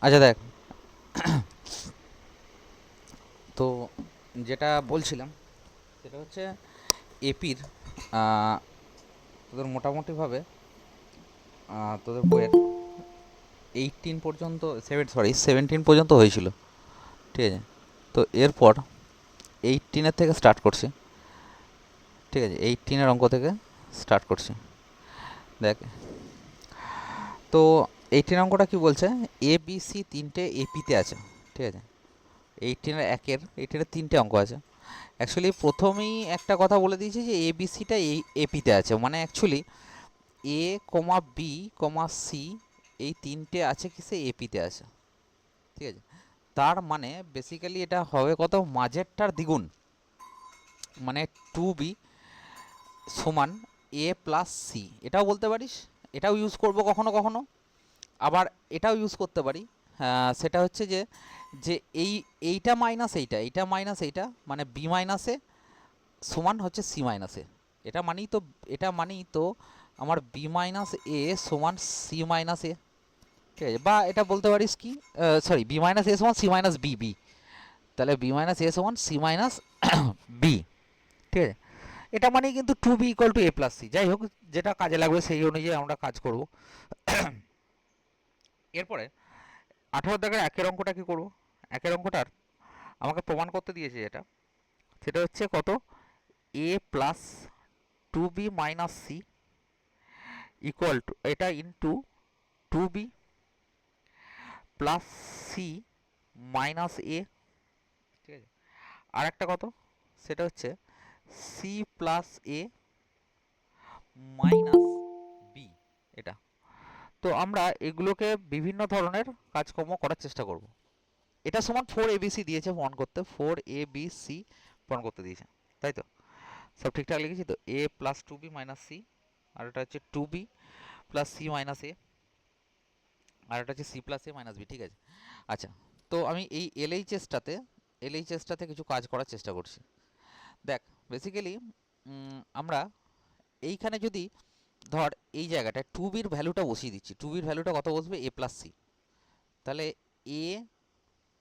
আচ্ছা দেখ, তো যেটা বলছিলাম সেটা হচ্ছে এপির তোদের মোটামুটিভাবে তোদের বইয়ের 18 পর্যন্ত, 17 পর্যন্ত হয়েছিল, ঠিক আছে? তো এরপর 18-এর থেকে স্টার্ট করছি, ঠিক আছে? 18-এর অঙ্ক থেকে স্টার্ট করছি। দেখ, তো 18 অঙ্কটা কি বলছে, এ বি সি তিনটে এপিতে আছে, ঠিক আছে? 18-এর তিনটে অঙ্ক আছে। অ্যাকচুয়ালি প্রথমেই একটা কথা বলে দিয়েছি যে এ বি সিটা এই এপিতে আছে, মানে অ্যাকচুয়ালি এ কমা বি কমা সি এই তিনটে আছে কিসে, এপিতে আছে, ঠিক আছে? তার মানে বেসিক্যালি এটা হবে কত, মাঝেরটার দ্বিগুণ, মানে 2b সমান এ প্লাস সি। এটাও বলতে পারিস, এটাও ইউজ করব কখনো কখনো, আবার এটাও ইউজ করতে পারি। সেটা হচ্ছে যে যে এই এইটা মাইনাস এইটা, এইটা মাইনাস এইটা, মানে বি মাইনাস এ সমান হচ্ছে সি মাইনাস এ। এটা মানেই তো, এটা মানেই তো আমার বি মাইনাস এ সমান সি মাইনাস এ, ঠিক আছে? বা এটা বলতে পারিস কি, সরি, বি মাইনাস এ সমান সি মাইনাস বি বি, তাহলে বি মাইনাস এ সমান সি মাইনাস বি, ঠিক আছে? এটা মানেই কিন্তু 2b equal to A plus C. যাই হোক, যেটা কাজে লাগবে সেই অনুযায়ী আমরা কাজ করব। এরপরে 18 দাগের একের অঙ্কটা কি করব, একের অঙ্কটার আমাকে প্রমাণ করতে দিয়েছে যেটা, সেটা হচ্ছে কত, এ plus 2b minus c equal to এটা into 2b plus c minus a, ঠিক আছে? আর একটা কত, সেটা হচ্ছে c plus a minus b, এটা। তো আমরা এগুলোকে বিভিন্ন ধরনের কাজকর্ম করার চেষ্টা করব। এটা সমান 4abc দিয়েছে প্রমাণ করতে, 4abc প্রমাণ করতে দিয়েছে, তাই তো? সব ঠিকঠাক লিখেছি তো? A plus 2b minus C, আর এটা হচ্ছে 2b প্লাস সি মাইনাস এ, আর এটা হচ্ছে c plus a minus B, ঠিক আছে? আচ্ছা, তো আমি এই এলএইচএসটাতে কিছু কাজ করার চেষ্টা করছি। দেখ, বেসিক্যালি আমরা এইখানে যদি ধর এই জায়গাটায় 2bর ভ্যালুটা বসিয়ে দিচ্ছি, 2bর ভ্যালুটা কত বসবে, এ প্লাস সি। তাহলে এ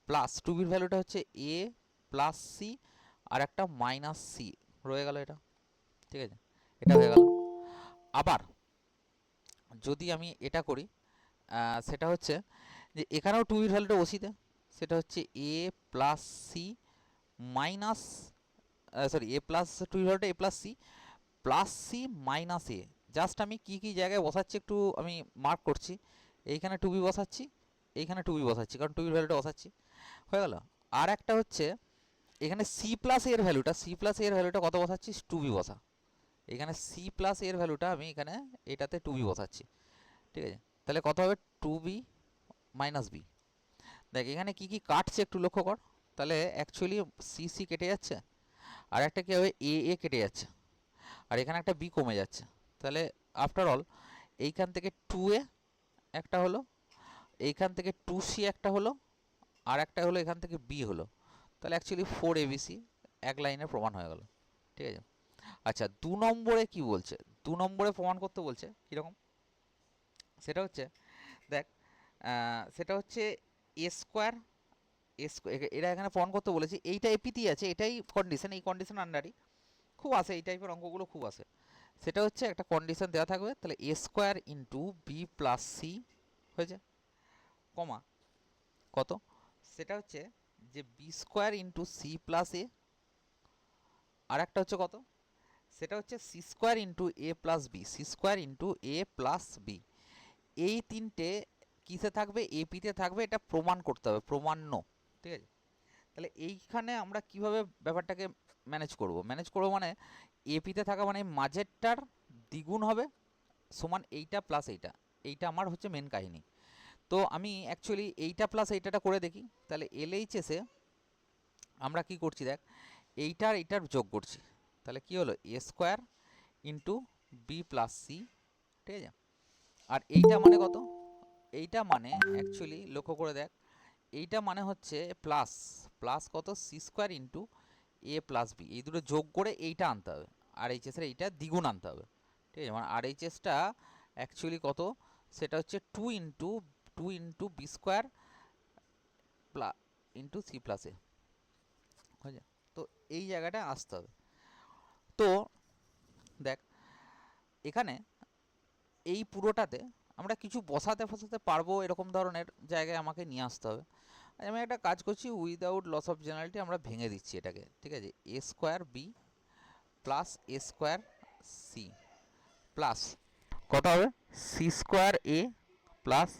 প্লাস 2bর ভ্যালুটা হচ্ছে এ প্লাস সি, আর একটা মাইনাস সি রয়ে গেল, এটা, ঠিক আছে? এটা হয়ে গেল। আবার যদি আমি এটা করি, সেটা হচ্ছে যে এখানেও 2bর ভ্যালুটা বসিয়ে দে, সেটা হচ্ছে এ plus c minus, sorry, a plus 2bর ভ্যালুটা a plus c plus c minus a. Just আমি কি কি জায়গায় বসাচ্ছি একটু আমি মার্ক করছি। এইখানে 2b বসাচ্ছি, এইখানে 2b বসাচ্ছি, কারণ 2bর ভ্যালুটা বসাচ্ছি, হয়ে গেল। আর একটা হচ্ছে এখানে সি প্লাস এর ভ্যালুটা, সি প্লাস এর ভ্যালুটা কত বসাচ্ছি, 2b বসা। এখানে সি প্লাস এর ভ্যালুটা আমি এখানে এটাতে 2b বসাচ্ছি, ঠিক আছে? তাহলে কত হবে, 2b মাইনাস বি। দেখ এখানে কি কি কাটছে একটু লক্ষ্য কর। তাহলে অ্যাকচুয়ালি সি সি কেটে যাচ্ছে, আর একটা কি হবে, এ এ কেটে যাচ্ছে, আর এখানে একটা বি কমে যাচ্ছে। তাহলে আফটার অল এইখান থেকে 2a একটা হলো, এইখান থেকে 2c একটা হলো, আর একটা হলো এখান থেকে বি হলো। তাহলে অ্যাকচুয়ালি 4abc এক লাইনে প্রমাণ হয়ে গেল, ঠিক আছে? আচ্ছা, 2 নম্বরে কি বলছে, 2 নম্বরে প্রমাণ করতে বলছে কীরকম, সেটা হচ্ছে দেখ, সেটা হচ্ছে এ স্কোয়ার, এরা এখানে প্রমাণ করতে বলেছে, এইটা এপিতেই আছে, এটাই কন্ডিশন, এই কন্ডিশন আন্ডারই খুব আসে, এই টাইপের অঙ্কগুলো খুব আসে। সেটা হচ্ছে একটা কন্ডিশন দেওয়া থাকবে, তাহলে a square into b plus c হয়েছে, কমা কত, সেটা হচ্ছে যে b square into C plus a, আর একটা হচ্ছে কত, সেটা হচ্ছে c square into a plus B, C square into a plus b. এই তিনটে কিসে থাকবে, এপিতে থাকবে, এটা প্রমাণ করতে হবে, প্রমাণ্য, ঠিক আছে? তাহলে এইখানে আমরা কিভাবে ব্যাপারটাকে ম্যানেজ করব মানে এপিতে থাকা মানে মাঝেরটার দ্বিগুণ হবে সমান এইটা প্লাস এইটা, এইটা আমার হচ্ছে মেন কাহিনী। তো আমি অ্যাকচুয়ালি এইটা প্লাস এইটাটা করে দেখি। তাহলে এলএইচএসে আমরা কি করছি দেখ, এইটার এইটার যোগ করছি, তাহলে কি হলো, a square into b plus C, ঠিক আছে? আর এইটা মানে কত, এইটা মানে অ্যাকচুয়ালি লক্ষ্য করে দেখ, এইটা মানে হচ্ছে প্লাস, প্লাস কত, C square into a plus b, এই দুটো যোগ করে এইটা আনতে হবে, আর এইচএসের এইটা দ্বিগুণ আনতে হবে, ঠিক আছে? মানে আর এইচএসটা অ্যাকচুয়ালি কত, সেটা হচ্ছে 2 into b square into C plus a, বুঝলে? তো এই জায়গাটা আসতে হবে। তো দেখ এখানে এই পুরোটাতে আমরা কিছু বসাতে ফসাতে পারবো, এরকম ধরনের জায়গায় আমাকে নিয়ে আসতে হবে। আমি একটা কাজ করছি, উইদাউট লস অফ জেনারেলিটি আমরা ভেঙে দিচ্ছি এটাকে, ঠিক আছে? এ স্কোয়ার বি প্লাস এ স্কোয়ার সি প্লাস কত হবে, সি স্কোয়ার এ প্লাস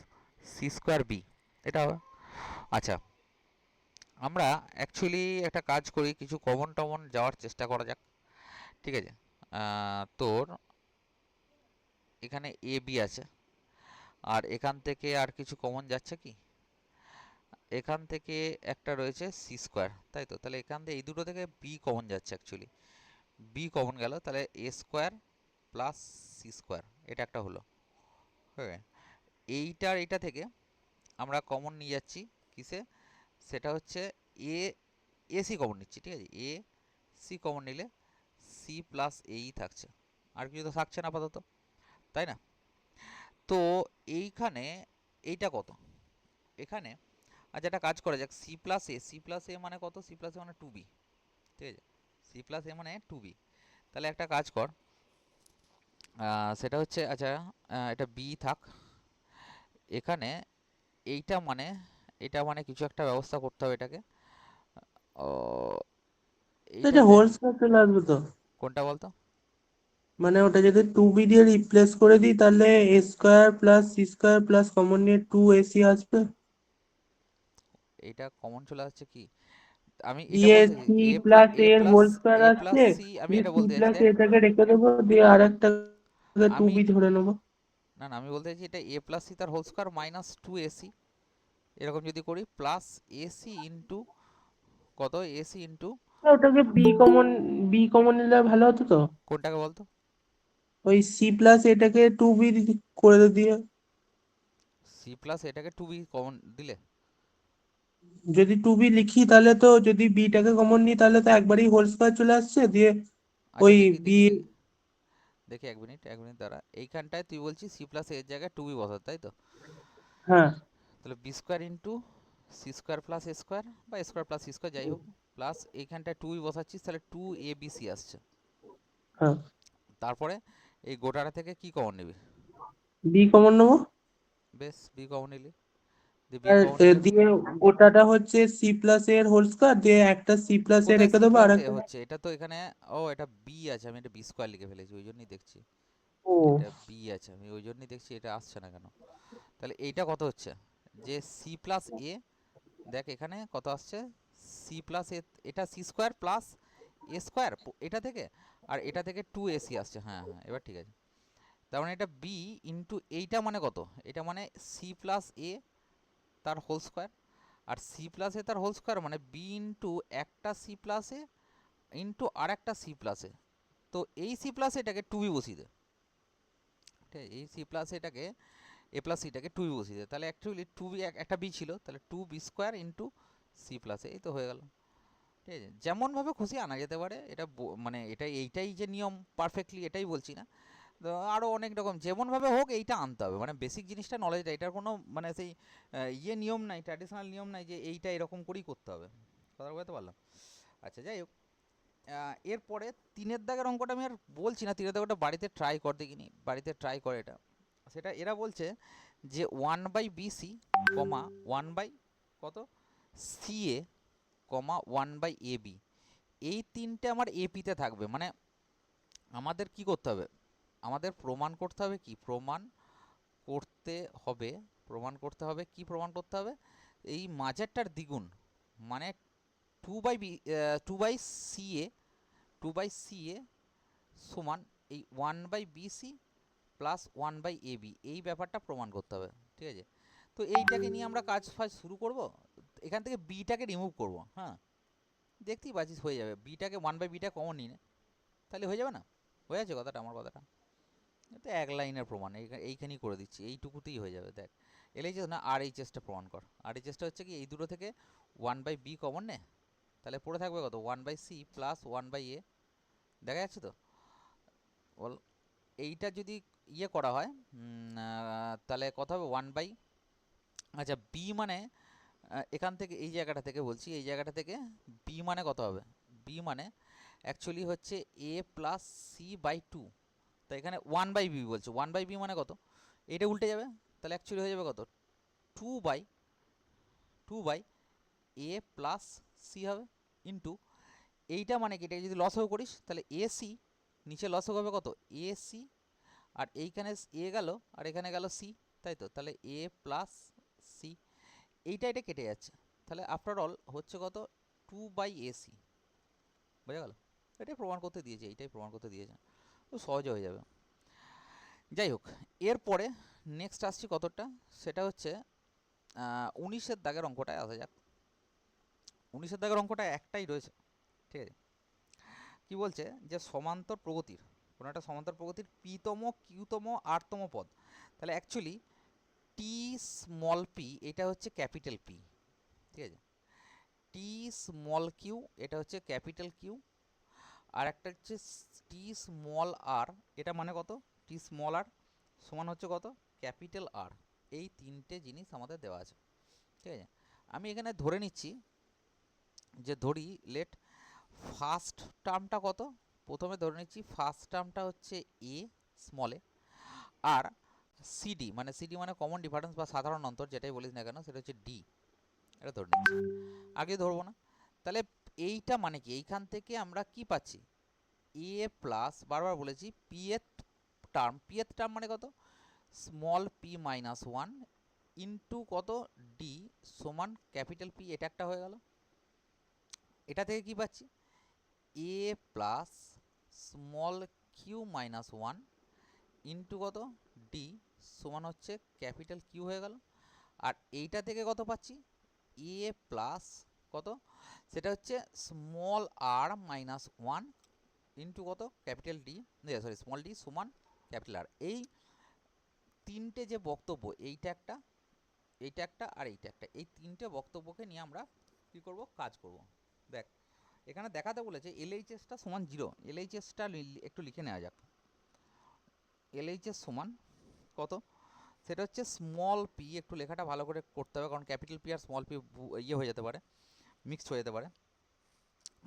সি স্কোয়ার বি, এটা হবে। আচ্ছা, আমরা অ্যাকচুয়ালি একটা কাজ করি, কিছু কমন টমন যাওয়ার চেষ্টা করা যাক, ঠিক আছে? তোর এখানে এ বি আছে, আর এখান থেকে আর কিছু কমন যাচ্ছে কি? এখান থেকে একটা রয়েছে সি স্কোয়ার, তাই তো? তাহলে এখান থেকে এই দুটো থেকে বি কমন যাচ্ছে, অ্যাকচুয়ালি বি কমন গেল, তাহলে a square plus c square, এটা একটা হলো। হ্যাঁ, এইটার এটা থেকে আমরা কমন নিয়ে যাচ্ছি কিসে, সেটা হচ্ছে এ এসি কমন নিচ্ছি, ঠিক আছে? এ সি কমন নিলে সি প্লাস এই থাকছে, আর কিছু তো থাকছে না আপাতত, তাই না? তো এইখানে এইটা কত এখানে, আচ্ছা একটা কাজ করা যাক, সি প্লাস এ, সি প্লাস এ মানে কত? সি প্লাস এ মানে টু বি, ঠিক আছে? সি প্লাস এ মানে টু বি। তাহলে একটা কাজ কর, সেটা হচ্ছে, আচ্ছা এটা বি থাক এখানে, এইটা মানে এটা মানে কিছু একটা ব্যবস্থা করতে হবে এটাকে, ও তো এটা এইটাতে। হোল স্কয়ার চলে আসবে তো? কোনটা বলতো? মানে ওটা যদি টু বি দিয়ে রিপ্লেস করে দিই তাহলে a square plus c square plus common নিয়ে টু এসি আসবে। এইটা কমন চলে আসছে কি, আমি এটা দিয়ে বলতে চাইছি সি এ প্লাস প্লাস এ এর হোল স্কোয়ার এ প্লাস আসছে, সি, আমি দিয়ে এটা সি বলতে চাইছি প্লাস দেখ, এটাকে রেখে দেবো, দিয়ে আর একটা টু আমি বি ধরে নেবো। না না আমি বলতে চাইছি এটা এ প্লাস সি তার whole square minus two AC, এরকম যদি করি, প্লাস এসি ইন্টু কত, এসি ইন্টু ওটাকে বি কমন নিলে ভালো হতো তো। কোনটাকে বলতো? ওই সি প্লাস এটাকে টু বি করে দিয়ে, সি প্লাস এটাকে টু বি কমন দিলে, যদি টু বি লিখি তাহলে তো, যদি বিটাকে কমন নিই তাহলে তো একবারই হোল স্কয়ার চলে আসছে, দিয়ে আচ্ছা ওই দেখি বি। দেখি দেখি দেখি, এক মিনিট দাঁড়া, এইখানটায় তুই বলছিস সি প্লাস এর জায়গায় টু বি বসাতে, তাই তো? হ্যাঁ। তাহলে b square into c square plus এ স্কোয়ার, বা স্কোয়ার প্লাস সি স্কোয়ার যাই হোক, প্লাস এইখানটায় টু বি বসাচ্ছিস, তাহলে টু এ বি সি আসছে। হ্যাঁ, তারপরে এই গোটাটা থেকে কি কমন নিবি? বি কমন নেবো। বেশ, বি কমন নিলি, দিয়ে বি আর কমন নিলে দিয়ে গোটাটা হচ্ছে সি প্লাস এর হোল স্কয়ার, দিয়ে একটা সি প্লাস এ কোথায় রেখে সি দেবো আর প্লাস এ একটা। হচ্ছে? এটা তো এখানে, ও এটা বি আছে, আমি এটা বি স্কোয়ার লিখে ফেলেছি, ওই জন্যই দেখছি ও। এটা বি আছে, আমি ওই জন্যই দেখছি এটা আসছে না কেন। তাহলে এইটা কত হচ্ছে, যে সি প্লাস এ, দেখ এখানে কত আসছে, সি প্লাস এ, এটা সি স্কোয়ার প্লাস এ স্কোয়ার এটা থেকে, আর এটা থেকে টু এসি আসছে, হ্যাঁ হ্যাঁ এবার ঠিক আছে। তার মানে এটা বি ইন্টু এইটা মানে কত, এটা মানে সি প্লাস এ তার হোল স্কোয়ার, আর সি প্লাস এ তার হোল স্কোয়ার মানে বি ইন্টু একটা সি প্লাস এ ইন্টু আর একটা সি প্লাস এ। তো এই সি প্লাস এটাকে টু বি বসিয়ে দে, ঠিক আছে? এই সি প্লাস এটাকে এ প্লাস সিটাকে টু বি বসিয়ে দে, তাহলে অ্যাকচুয়ালি টু বি একটা বি ছিল, তাহলে two B square into C plus এই তো হয়ে গেল, ঠিক আছে? যেমনভাবে খুশি আনা যেতে পারে এটা, মানে এটা এইটাই যে নিয়ম পারফেক্টলি এটাই বলছি না, তো আরও অনেক রকম যেমনভাবে হোক এইটা আনতে হবে, মানে বেসিক জিনিসটা নলেজটা, এটার কোনো মানে সেই নিয়ম নাই, ট্র্যাডিশনাল নিয়ম নাই যে এইটা এরকম করেই করতে হবে, কথা বলতে পারলাম? আচ্ছা যাই হোক, এরপরে তিনের দাগের অঙ্কটা আমি আর বলছি না, তিনের দাগটা বাড়িতে ট্রাই কর দেখিনি, বাড়িতে ট্রাই করে এটা। সেটা এরা বলছে যে one by b c comma one by কত c a comma one by a b, এই তিনটে আমার এপিতে থাকবে, মানে আমাদের কি করতে হবে, আমাদের প্রমাণ করতে হবে, কি প্রমাণ করতে হবে, কি প্রমাণ করতে হবে, এই মাঝেরটার দ্বিগুণ, মানে two by b, two by c a, two by c a সমান এই one by b C plus one by a b, এই ব্যাপারটা প্রমাণ করতে হবে, ঠিক আছে? তো এইটাকে নিয়ে আমরা কাজ ফাজ শুরু করব, এখান থেকে বিটাকে রিমুভ করব, হ্যাঁ দেখতেই পাচ্ছিস হয়ে যাবে, বিটাকে ওয়ান বাই বিটা কমন নিই না, তাহলে হয়ে যাবে না? হয়ে আছে কথাটা, আমার কথাটা তো এক লাইনের প্রমাণ, এইখানেই করে দিচ্ছি, এইটুকুতেই হয়ে যাবে, দেখ এলএইচএস না আর এইচএসটা প্রমাণ কর, আর এইচএসটা হচ্ছে কি এই দুটো থেকে ওয়ান বাই বি কমন নে, তাহলে পড়ে থাকবে কত, one by C plus one by a, দেখা যাচ্ছে তো বল? এইটা যদি ইয়ে করা হয় তাহলে কত হবে ওয়ান বাই, আচ্ছা বি মানে এখান থেকে এই জায়গাটা থেকে বলছি, এই জায়গাটা থেকে বি মানে কত হবে? বি মানে অ্যাকচুয়ালি হচ্ছে এ প্লাস সি বাই টু। তো এখানে ওয়ান বাই বি বলছে, ওয়ান বাই বি মানে কত? এটা উল্টে যাবে, তাহলে অ্যাকচুয়ালি হয়ে যাবে কত? Two by A plus C হবে ইন্টু এইটা মানে কি, এটা যদি লসও করিস তাহলে এ সি, নিচে লসও হবে কত? এ সি, আর এইখানে এ গেল আর এখানে গেল সি, তাই তো? তাহলে এ প্লাস সি, এইটা এটা কেটে যাচ্ছে, তাহলে আফটার অল হচ্ছে কত? Two by A C. বোঝা গেল? এটাই প্রমাণ করতে দিয়েছে, এইটাই প্রমাণ করতে দিয়েছে, তো সহজে হয়ে যাবে। যাই হোক, এরপরে নেক্সট আসছি কতটা, সেটা হচ্ছে 19-এর দাগের অঙ্কটায় আসা যাক। 19-এর দাগের অঙ্কটা একটাই রয়েছে, ঠিক আছে? কি বলছে যে সমান্তর প্রগতির, কোনো একটা সমান্তর প্রগতির পিতম কিউতম আরতম পদ, তাহলে অ্যাকচুয়ালি টি স্মল পি এটা হচ্ছে ক্যাপিটাল পি, ঠিক আছে? টি স্মল কিউ এটা হচ্ছে ক্যাপিটাল কিউ, আর একটা হচ্ছে টি স্মল আর, এটা মানে কত? টি স্মল আর সমান হচ্ছে কত? Capital R. এই তিনটে জিনিস আমাদের দেওয়া আছে, ঠিক আছে? আমি এখানে ধরে নিচ্ছি যে ধরি লেট ফার্স্ট টার্মটা কত, প্রথমে ধরে নিচ্ছি ফার্স্ট টার্মটা হচ্ছে a small A, R CD মানে কমন ডিফারেন্স বা সাধারণ অন্তর যেটাই বলিস না কেন সেটা হচ্ছে ডি, এটা ধরে নিচ্ছি, আগে ধরবো না। তাহলে এইটা মানে কি, এইখান থেকে আমরা কি পাচ্ছি? এ প্লাস, বারবার বলেছি পি এথ টার্ম মানে কত? Small p minus one into কত? ডি সমান ক্যাপিটাল পি, এটা একটা হয়ে গেল। এটা থেকে কি পাচ্ছি? A plus small q minus one into কত? ডি সমান হচ্ছে ক্যাপিটাল কিউ হয়ে গেল। আর এইটা থেকে কত পাচ্ছি? এ প্লাস কত? সেটা হচ্ছে স্মল আর মাইনাস ওয়ান ইন্টু কত? Capital D, sorry small D সমান ক্যাপিটাল আর। এই তিনটে যে বক্তব্য, এইটা একটা, এইটা একটা, আর এইটা একটা, এই তিনটে বক্তব্যকে নিয়ে আমরা কী করব? কাজ করব। দেখ, এখানে দেখাতে বলেছে এলএইচএসটা সমান জিরো। এলএইচএসটা একটু লিখে নেওয়া যাক। এলএইচএস সমান কত? সেটা হচ্ছে স্মল পি, একটু লেখাটা ভালো করে করতে হবে কারণ capital P R small P ইয়ে হয়ে যেতে পারে, মিক্সড হয়ে যেতে পারে।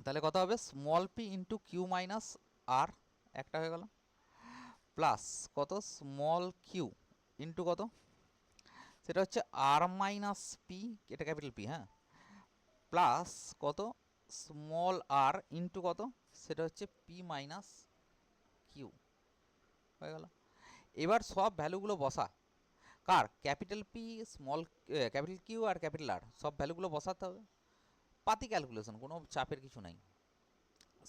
তাহলে কত হবে? Small p into q minus r, একটা হয়ে গেল, প্লাস কত? স্মল কিউ ইন্টু কত? সেটা হচ্ছে আর মাইনাস পি, এটা ক্যাপিটাল পি, হ্যাঁ, প্লাস কত? স্মল আর ইন্টু কত? সেটা হচ্ছে পি মাইনাস কিউ, হয়ে গেল। এবার সব ভ্যালুগুলো বসা, কার? Capital p, small capital q আর ক্যাপিটাল আর, সব ভ্যালুগুলো বসাতে হবে। পাতি ক্যালকুলেশন, কোনো চাপের কিছু নাই।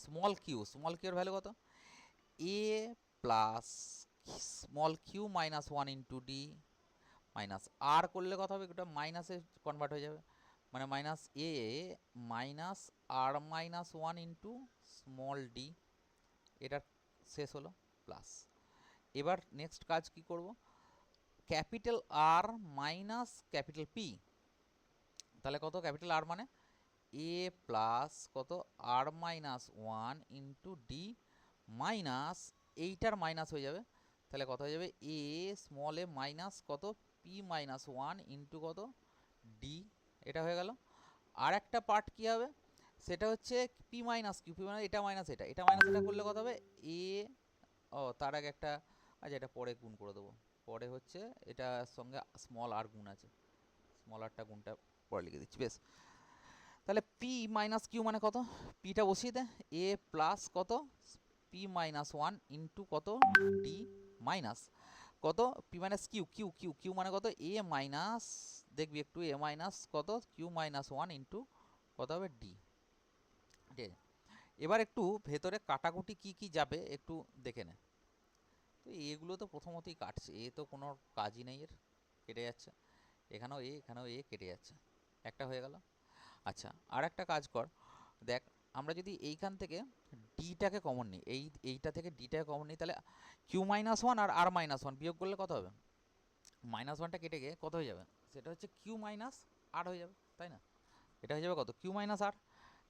স্মল কিউ এর ভ্যালু কত? এ plus small q minus one into d minus r করলে কত হবে? এটা মাইনাসে কনভার্ট হয়ে যাবে, মানে minus a minus r minus one into small d, এটা শেষ হলো, প্লাস। এবার নেক্সট কাজ কি করব? Capital r minus capital p, তাহলে কত? ক্যাপিটাল আর মানে এ প্লাস কত? R minus one into d minus, এইটার মাইনাস হয়ে যাবে, তাহলে কত হয়ে যাবে? এ স্মল এ মাইনাস কত? পি মাইনাস ওয়ান ইন্টু কত? ডি, এটা হয়ে গেল। আর একটা পার্ট কী হবে? সেটা হচ্ছে P minus Q, P minus এটা মাইনাস এটা, এটা মাইনাস এটা করলে কত হবে? এ, ও তার আগে একটা, আচ্ছা এটা পরে গুণ করে দেবো, পরে হচ্ছে এটার সঙ্গে স্মল আর গুণ আছে, স্মল আরটা গুণটা পরে লিখে দিচ্ছি, বেশ। তাহলে পি মাইনাস কিউ মানে কত? পিটা বসিয়ে দে, এ প্লাস কত? পি মাইনাস ওয়ান ইন্টু কত? ডি মাইনাস কত? P minus Q, Q Q Q মানে কত? এ মাইনাস, দেখবি একটু, এ মাইনাস কত? কিউ মাইনাস ওয়ান ইন্টু কত হবে? ডি, ঠিক আছে? এবার একটু ভেতরে কাটাকুটি কি কি যাবে একটু দেখে নে। তো এগুলো তো প্রথমতই কাটছে, এ তো কোনো কাজই নেই এর, কেটে যাচ্ছে, এখানেও এ কেটে যাচ্ছে, একটা হয়ে গেল। আচ্ছা, আর একটা কাজ কর, দেখ, আমরা যদি এইখান থেকে ডিটাকে কমন নিই, এইটা থেকে ডিটাকে কমন নিই, তাহলে কিউ মাইনাস ওয়ান আর আর মাইনাস ওয়ান বিয়োগ করলে কত হবে? মাইনাস ওয়ানটা কেটে গিয়ে কত হয়ে যাবে? সেটা হচ্ছে কিউ মাইনাস আর হয়ে যাবে, তাই না? এটা হয়ে যাবে কত? কিউ মাইনাস আর।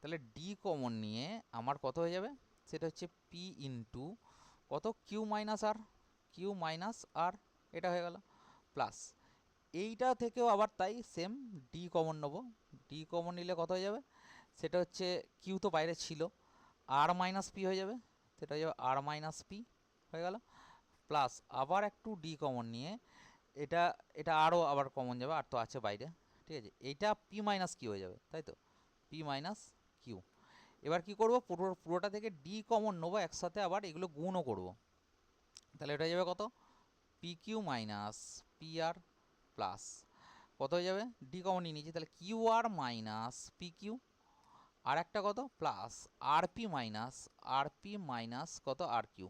তাহলে ডি কমন নিয়ে আমার কত হয়ে যাবে? সেটা হচ্ছে পি ইন্টু কত? কিউ মাইনাস আর, কিউ মাইনাস আর, এটা হয়ে গেল, প্লাস এইটা থেকেও আবার তাই সেম ডি কমন নেবো, ডি কমন নিলে কত হয়ে যাবে, সেটা হচ্ছে কিউ তো বাইরে ছিল, আর মাইনাস পি হয়ে যাবে, সেটা হয়ে যাবে আর মাইনাস পি হয়ে গেল, প্লাস আবার একটু ডি কমন নিয়ে এটা এটা আরও আবার কমন যাবে, আর তো আছে বাইরে, ঠিক আছে, এইটা পি মাইনাস কিউ হয়ে যাবে, তাই তো, পি মাইনাস কিউ। এবার কি করব, পুরোটা থেকে ডি কমন নেবো একসাথে, আবার এগুলো গুণও করব, তাহলে এটা হয়ে যাবে কত, P Q minus P R plus কত হয়ে যাবে, ডি কমন নিয়ে নিয়েছি, তাহলে Q R minus P Q, আর একটা কত প্লাস আর পি মাইনাস কত আর কিউ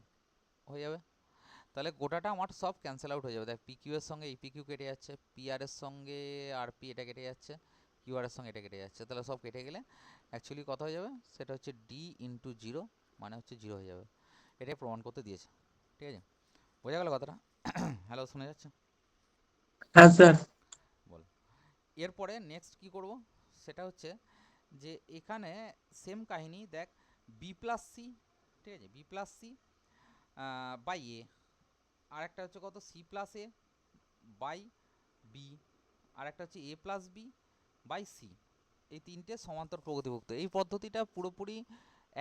হয়ে যাবে। তাহলে গোটাটা আমার সব ক্যান্সেল আউট হয়ে যাবে, দেখ পি কিউ এর সঙ্গে এই পি কিউ কেটে যাচ্ছে, পি আর এর সঙ্গে আর পি এটা কেটে যাচ্ছে, কিউ আর এর সঙ্গে এটা কেটে যাচ্ছে, তাহলে সব কেটে গেলে অ্যাকচুয়ালি কত হয়ে যাবে, সেটা হচ্ছে ডি ইন্টু জিরো, মানে হচ্ছে জিরো হয়ে যাবে। এটাই প্রমাণ করতে দিয়েছে, ঠিক আছে, বোঝা গেল কথাটা? হ্যালো, শোনা যাচ্ছে? হ্যাঁ স্যার। বল। এরপরে নেক্সট কি করব, সেটা হচ্ছে যে এখানে সেম কাহিনী, দেখ বি প্লাস সি, ঠিক আছে, B plus C by A, আর একটা হচ্ছে কত C plus A by B, আর একটা হচ্ছে এ প্লাস বি বাই সি, এই তিনটে সমান্তর প্রগতিভুক্ত। এই পদ্ধতিটা পুরোপুরি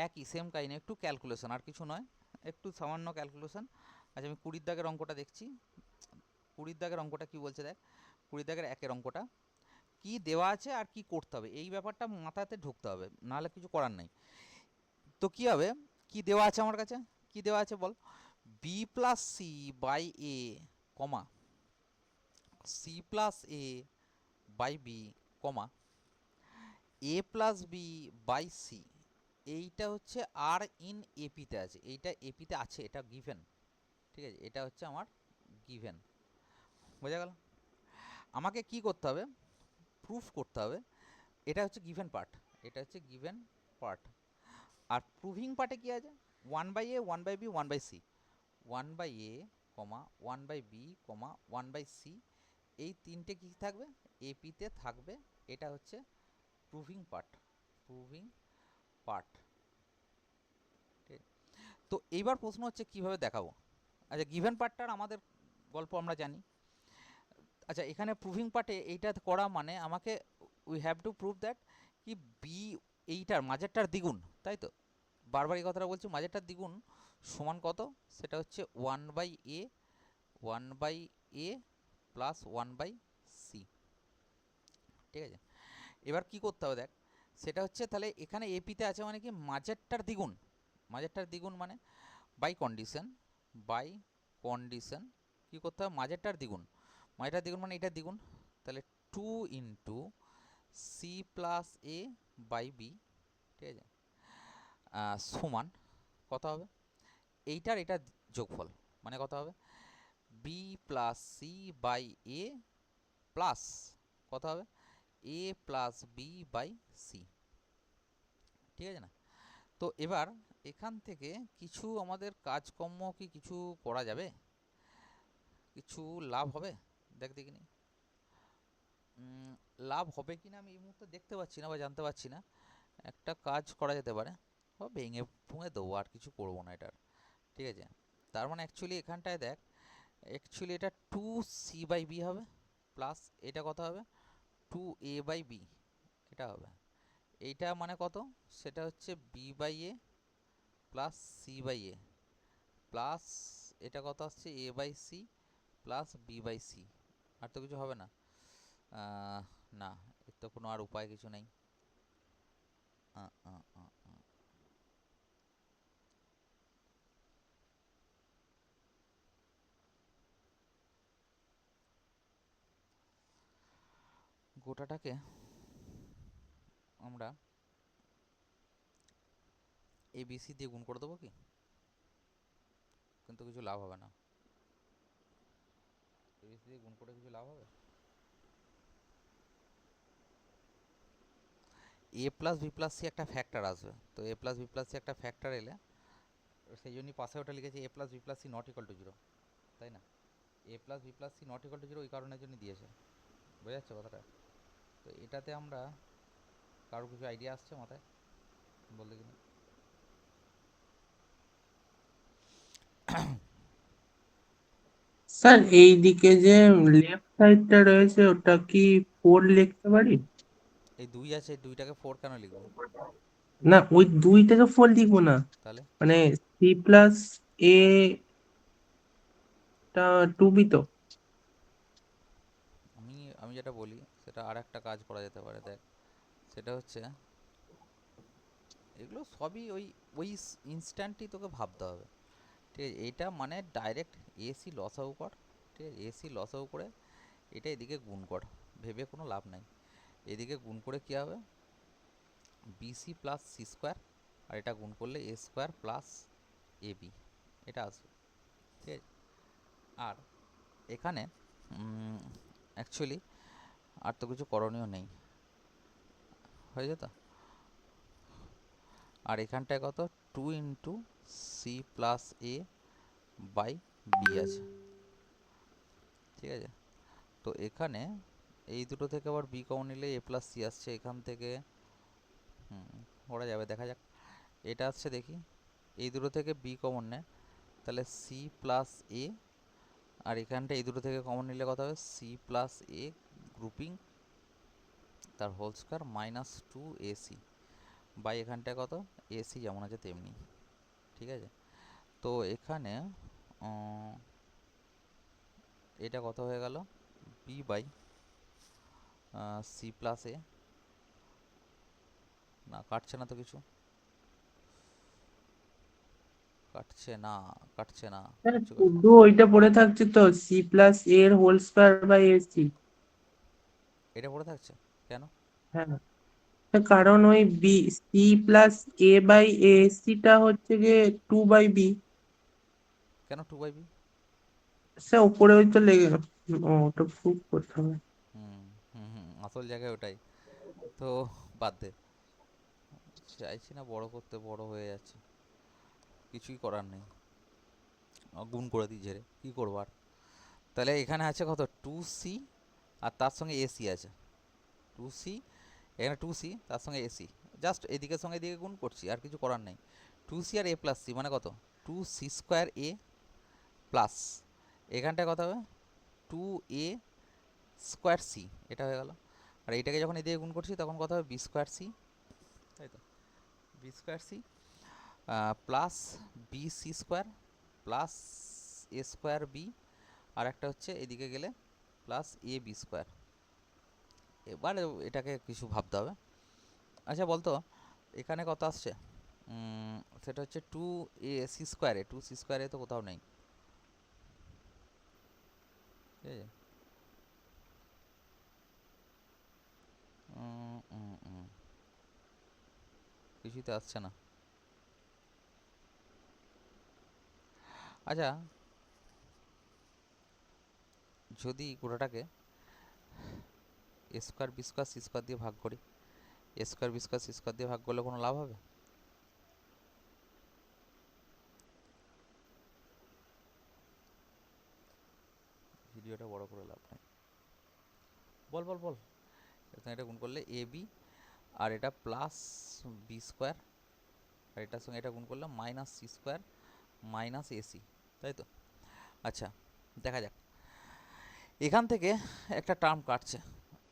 একই, সেম কাহিনী, একটু ক্যালকুলেশন আর কিছু নয়, একটু সামান্য ক্যালকুলেশন। আচ্ছা আমি 20 দাগের অঙ্কটা দেখছি, 20 দাগের অঙ্কটা কি বলছে দেখ, 20 দাগের একের অঙ্কটা কি দেওয়া আছে আর কি করতে হবে, এই ব্যাপারটা মাথাতে ঢুকতে হবে, নাহলে কিছু করার নাই। তো কি হবে, কি দেওয়া আছে আমার কাছে, কি দেওয়া আছে বল, B plus C by A comma C plus A by B comma A plus B by C, এইটা হচ্ছে আর ইন এপিতে আছে, এইটা এপিতে আছে, এটা গিভেন, ঠিক আছে, এটা হচ্ছে আমার গিভেন, বোঝা গেল? আমাকে কি করতে হবে, প্রুফ করতে হবে, এটা হচ্ছে গিভেন পার্ট, এটা হচ্ছে গিভেন পার্ট, আর প্রুভিং পার্টে কি আছে, one by A one by B one by C, one by A comma one by B comma one by C, এই তিনটে কি থাকবে, এপিতে থাকবে, এটা হচ্ছে প্রুভিং পার্ট, প্রুভিং পার্ট। তো এইবার প্রশ্ন হচ্ছে কিভাবে দেখাবো। আচ্ছা গিভেন পার্টটার আমাদের গল্প আমরা জানি। আচ্ছা এখানে প্রুভিং পার্টে এইটা করা মানে আমাকে we have to prove that কি বি এইটার মাঝেরটার দ্বিগুণ, তাই তো, বারবার এই কথাটা বলছি, মাঝেরটার দ্বিগুণ সমান কত, সেটা হচ্ছে one by A, one by A plus one by C, ঠিক আছে। এবার কি করতে হবে দেখ, সেটা হচ্ছে তাহলে এখানে এপিতে আছে মানে কি মাঝেরটার দ্বিগুণ, মাঝেরটার দ্বিগুণ মানে বাই কন্ডিশন, বাই কন্ডিশন কি করতে হবে, মাঝেরটার দ্বিগুণ, মাঝেরটার দ্বিগুণ মানে এটার দ্বিগুণ, তাহলে two into C plus A by B, ঠিক আছে, সমান কত হবে, এইটার এটা যোগফল, মানে কত হবে, B plus C by A plus কত হবে, A plus B by C, ঠিক আছে না। তো এবার এখান থেকে কিছু আমাদের কাজকর্ম কি কিছু করা যাবে, কিছু লাভ হবে, দেখ দেখিনি, লাভ হবে কিনা আমি এই মুহূর্তে দেখতে পাচ্ছি না বা জানতে পারছি না। একটা কাজ করা যেতে পারে, বা ভেঙে ভুঙে দেবো, আর কিছু করবো না এটার, ঠিক আছে। তার মানে অ্যাকচুয়ালি এখানটায় দেখ, অ্যাকচুয়ালি এটা টু সি বাই বি হবে, প্লাস এটা কত হবে, টু এ বাই বি, এটা হবে, এইটা মানে কত, সেটা হচ্ছে B by A plus C by A plus এটা কত আসছে, A by C plus B by C, আর তো কিছু হবে না, না, এর তো কোনো আর উপায় কিছু নেই। আহ, আহ, আহ, আহ। গোটাটাকে আমরা এ বি সি দিয়ে গুণ করে দেবো কি, কিন্তু কিছু লাভ হবে না, এ বি সি দিয়ে গুণ করে কিছু লাভ হবে, A plus B plus C একটা ফ্যাক্টর আসবে, তো A plus B plus C একটা ফ্যাক্টর এলে সেই জন্যই পাশে ওটা লিখেছি A plus B plus C not equal to zero, তাই না, A plus B plus C not equal to zero ওই কারণের জন্য দিয়েছে, বোঝা যাচ্ছে কথাটা। তো এটাতে আমরা, কারো কিছু আইডিয়া আসছে মাথায়, বলতে কিনা, স্যার এই দিকে যে লেফট সাইডটা রয়েছে ওটা কি 4 লিখতে পারি? এই 2 আছে, এই 2টাকে 4 কেন লিখবো? না, ওই দুইটাকে 4 লিখবো না, তাহলে মানে সি প্লাস এ টা 2b তো। আমি আমি যেটা বলি সেটা আর একটা কাজ করা যেতে পারে, দেখ। সেটা হচ্ছে এগুলো সবই ওই ওই ইনস্ট্যান্টই তোকে ভাবতে হবে, ঠিক আছে? এইটা মানে ডাইরেক্ট এসি লসাগু কর, ঠিক আছে? এসি লসাগু করে এটা এদিকে গুণ কর, ভেবে কোনো লাভ নাই। এদিকে গুণ করে কী হবে, বিসি প্লাস সি স্কোয়ার, আর এটা গুণ করলে এ স্কোয়ার প্লাস এ বি, এটা আসবে, ঠিক আছে? আর এখানে অ্যাকচুয়ালি আর তো কিছু করণীয় নেই, হয়ে যেত। আর এখানটায় কত, 2 C plus A by B আছে, ঠিক আছে? তো এখানে এই দুটো থেকে আবার বি কমন নিলে এ প্লাস সি আসছে এখান থেকে। করা যাবে, দেখা যাক। এটা আসছে দেখি, এই দুটো থেকে বি কমন নেয়, তাহলে সি প্লাস এ, আর এখানটা এই দুটো থেকে কমন নিলে কত হবে, সি প্লাস এ গ্রুপিং তার whole square minus 2ac by এখানটায় কত, এসি যেমন আছে তেমনি, ঠিক আছে? তো এখানে এটা কত হয়ে গেল, বি বাই সি প্লাস এ, না কাটছে না তো কিছু, কাটছে না, কাটছে না, স্যার কিচ্ছু কাটছে না। শুধু ওইটা পড়ে থাকছে তো, সি প্লাস এর হোল স্কোয়ার বাই এসি। এটা পড়ে থাকছে কেন? হ্যাঁ, কারণ ওই B C plus A by AC টা হচ্ছে গিয়ে 2/b। কেন 2/b? স্যার উপরে ওই তো লেগে, ও ওটা প্রুফ করতে হবে। হুম আসল জায়গায় ওটাই তো, বাদ দে, চাইছি না বড় করতে, বড় হয়ে যাচ্ছে, কিছুই করার নেই, গুণ করে দিই ঝেড়ে, কী করবো আর। তাহলে এখানে আছে কত, 2c, আর তার সঙ্গে এসি আছে, 2c, এখানে 2c তার সঙ্গে এসি, জাস্ট এদিকের সঙ্গে এদিকে গুণ করছি, আর কিছু করার নেই। 2c আর এ প্লাস সি মানে কত, 2c স্কোয়ার এ প্লাস এখানটায় কত হবে, 2a স্কোয়ার সি, এটা হয়ে গেল। আর এইটাকে যখন এদিকে গুণ করছি তখন কত হবে, বি স্কোয়ার সি, তাই তো, B square C plus B C square plus এ স্কোয়ার বি, আর একটা হচ্ছে এদিকে গেলে প্লাস এ বি স্কোয়ার। এবারে এটাকে কিছু ভাবতে হবে। আচ্ছা বলতো, এখানে কত আসছে, সেটা হচ্ছে 2ac স্কোয়ারে, 2c স্কোয়ারে তো কোথাও নেই, ঠিক আছে? উম, উম, উম, কিছুই তো আসছে না। আচ্ছা, যদি গোটাটাকে A square B square C square দিয়ে ভাগ করি, A square B square C square দিয়ে ভাগ করলে কোনো লাভ হবে? ভিডিওটা বড় করে লাভ নেই, বল বল বল। এখানে এটা গুণ করলে এ বি, আর এটা প্লাস বি স্কোয়ার, আর এটার সঙ্গে এটা গুণ করলাম minus C square minus AC, তাই তো? আচ্ছা, দেখা যাক, এখান থেকে একটা টার্ম কাটছে,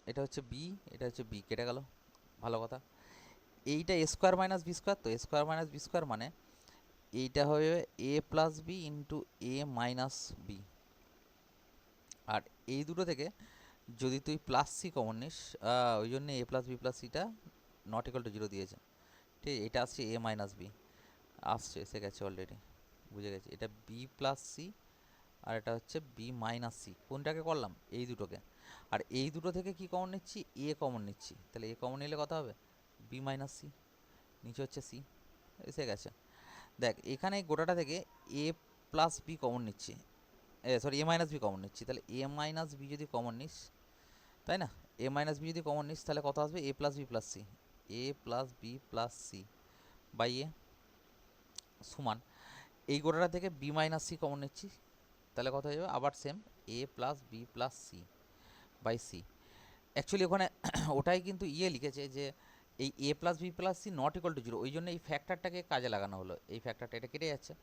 এটা হচ্ছে বি, এটা হচ্ছে বি, কেটে গেল, ভালো কথা। এইটা এ স্কোয়ার মাইনাস বি স্কোয়ার, তো এ স্কোয়ার মাইনাস বি স্কোয়ার মানে এইটা হবে A plus B into A minus B. আর এই দুটো থেকে যদি তুই প্লাস সি কমন নিস, ওই জন্য এ প্লাস বি প্লাস সিটা নট ইকুয়াল টু জিরো দিয়েছে, ঠিক আছে? এটা আসছে এ মাইনাস বি, আসছে, এসে গেছে অলরেডি, বুঝে গেছি। এটা বি প্লাস সি, আর এটা হচ্ছে বি মাইনাস সি, কোনটাকে করলাম, এই দুটোকে। আর এই দুটো থেকে কি কমন নিচ্ছি, এ কমন নিচ্ছি, তাহলে এ কমন নিলে কথা হবে বি মাইনাস সি, নিচে হচ্ছে সি, এসে গেছে। দেখ এখানে গোটাটা থেকে এ প্লাস বি কমন নিচ্ছি, sorry A minus B common নিচ্ছি, তাহলে এ মাইনাস বি যদি কমন নিস, তাই না, এ মাইনাস বি যদি কমন নিস তাহলে কত আসবে, A plus B plus C, A plus B plus C by A সমান, এই গোটাটা থেকে বি মাইনাস সি কমন নিচ্ছি, তাহলে কত হয়ে যাবে, আবার same, A plus B plus C by C. Actually ওখানে ওটাই কিন্তু ইয়ে লিখেছে যে এই A plus B plus C not equal to zero, ওই জন্য এই ফ্যাক্টরটাকে কাজে লাগানো হলো, এই ফ্যাক্টরটা এটা কেটে যাচ্ছে,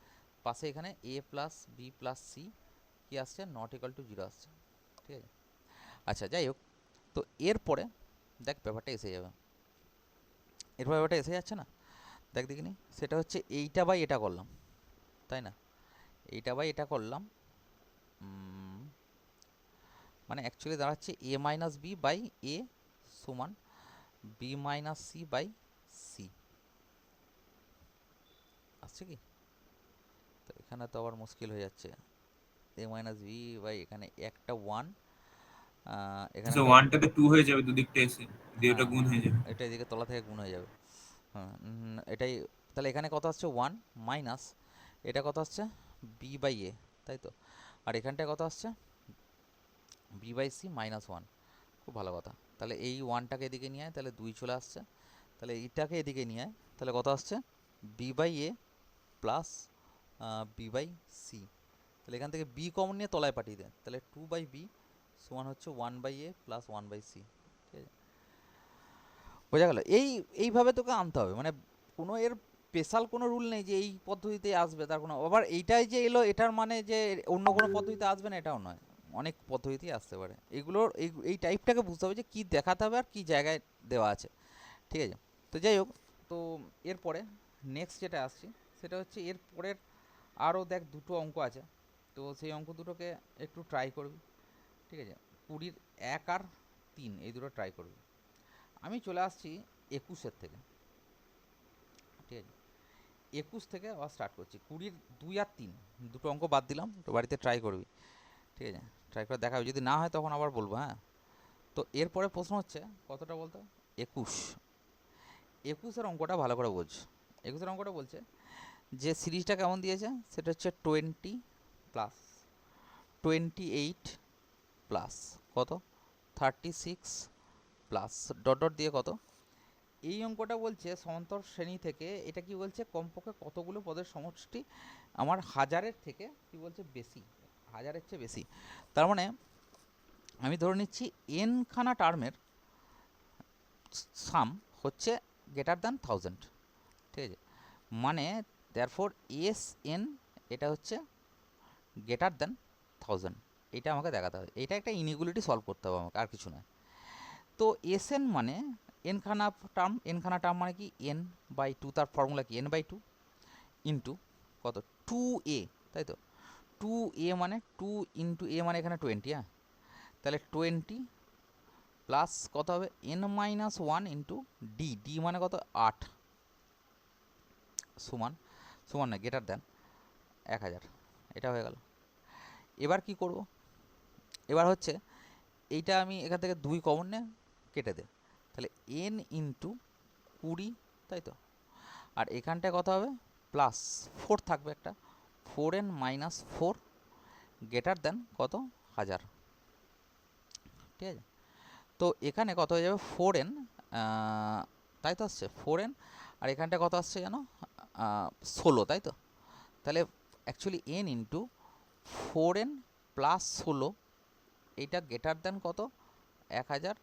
পাশে এখানে এ প্লাস বি প্লাস সি কি আসছে, নট ইকাল টু 0 আসছে, ঠিক আছে। আচ্ছা যাই হোক, তো এরপরে দেখ ব্যাপারটা এসে যাবে, এরপর ব্যাপারটা এসে যাচ্ছে না, দেখ দেখিনি, সেটা হচ্ছে এইটা বাই এটা করলাম, তাই না, এইটা বাই এটা করলাম, মানে অ্যাকচুয়ালি দাঁড়াচ্ছে A minus B by A সমান B minus C by C, আসছে কি? তো এখানে তো আবার মুশকিল হয়ে যাচ্ছে, এ মাইনাস বি বাই এখানে একটা ওয়ান, এখানে সো একটা, ওয়ানটাতে টু হয়ে যাবে দুদিকটা এসে, দিয়ে ওটা হ্যাঁ গুণ হয়ে যাবে। এটা এদিকে তলা থেকে গুণ হয়ে যাবে, হ্যাঁ এটাই, তাহলে এখানে কত আসছে ওয়ান মাইনাস, এটা কত আসছে বি বাই এ, তাই তো, আর এখানটায় কত আসছে B by C minus one, খুব ভালো কথা। তাহলে এই ওয়ানটাকে এদিকে নিয়ে আয়, তাহলে দুই চলে আসছে, তাহলে এইটাকে এদিকে নিয়ে আয়, তাহলে কত আসছে B by A plus B by C, তাহলে এখান থেকে বি কমন নিয়ে তলায় পাঠিয়ে দেয়, তাহলে টু বাই বি সমান হচ্ছে one by A plus one by C, ঠিক আছে, বোঝা গেল। এইভাবে তোকে আনতে হবে, মানে কোনো এর স্পেশাল কোনো রুল নেই যে এই পদ্ধতিতে আসবে, তার কোনো, আবার এইটাই যে এলো এটার মানে যে অন্য কোনো পদ্ধতিতে আসবে না এটাও নয়, অনেক পদ্ধতিতেই আসতে পারে। এগুলোর এই টাইপটাকে বুঝতে হবে যে কী দেখাতে হবে আর কী জায়গায় দেওয়া আছে, ঠিক আছে। তো যাই হোক, তো এরপরে নেক্সট যেটা আসছি সেটা হচ্ছে এর পরের আরও দেখ দুটো অঙ্ক আছে, তো সেই অঙ্ক দুটোকে একটু ট্রাই করবি, ঠিক আছে। 20 1 আর 3 এই দুটো ট্রাই করবি। আমি চলে আসছি 21 থেকে, ঠিক আছে, 21 থেকে আবার স্টার্ট করছি। 20 2 আর 3 দুটো অঙ্ক বাদ দিলাম, তো বাড়িতে ট্রাই করবি, ঠিক আছে, ট্রাই করে দেখাবি, যদি না হয় তখন আবার বলবো, হ্যাঁ। তো এরপরে প্রশ্ন হচ্ছে কতটা বলতো, 21, 21-এর অঙ্কটা ভালো করে বোঝ। 21-এর অঙ্কটা বলছে যে সিরিজটা কেমন দিয়েছে, সেটা হচ্ছে 20 প্লাস 28 প্লাস কত 36 প্লাস ডট ডট দিয়ে কত, এই অঙ্কটা বলছে সমান্তর শ্রেণী থেকে, এটা কি বলছে কমপক্ষে কতগুলো পদের সমষ্টি আমার হাজারের থেকে কি বলছে বেশি, হাজারের চেয়ে বেশি, তার মানে আমি ধরে নিচ্ছি এন খানা টার্মের সাম হচ্ছে গ্রেটার দ্যান 1000, ঠিক আছে, মানে দেয়ারফর এস এন এটা হচ্ছে গ্রেটার দ্যান 1000, এটা আমাকে দেখাতে হবে, এটা একটা ইনইকুয়ালিটি সলভ করতে হবে আমাকে, আর কিছু নয়। তো এস এন মানে এনখানা টার্ম মানে কি এন বাই টু, তার ফর্মুলা কি এন বাই টু ইন্টু কত টু এ, তাই তো, টু এ মানে টু ইন্টু এ মানে এখানে 20, হ্যাঁ, তাহলে 20 প্লাস কত হবে N minus one into D, D মানে কত 8, সমান সমান না গ্রেটার দেন 1000, এটা হয়ে গেল। এবার কি করব, এবার হচ্ছে এইটা আমি এখান থেকে 2 কমন নে, কেটে দে, তাহলে এন ইন্টু 20, তাই তো, আর এখানটায় কত হবে প্লাস 4 থাকবে একটা, 4n মাইনাস 4 গ্রেটার দেন কত 1000, ঠিক আছে। তো এখানে কত হয়ে যাবে 4n, তাই তো আসছে 4n, আর এখানটা কত আসছে জানো 16, তাই তো, তাহলে actually n into 4n plus 16, এইটা গ্রেটার দেন কত 1000,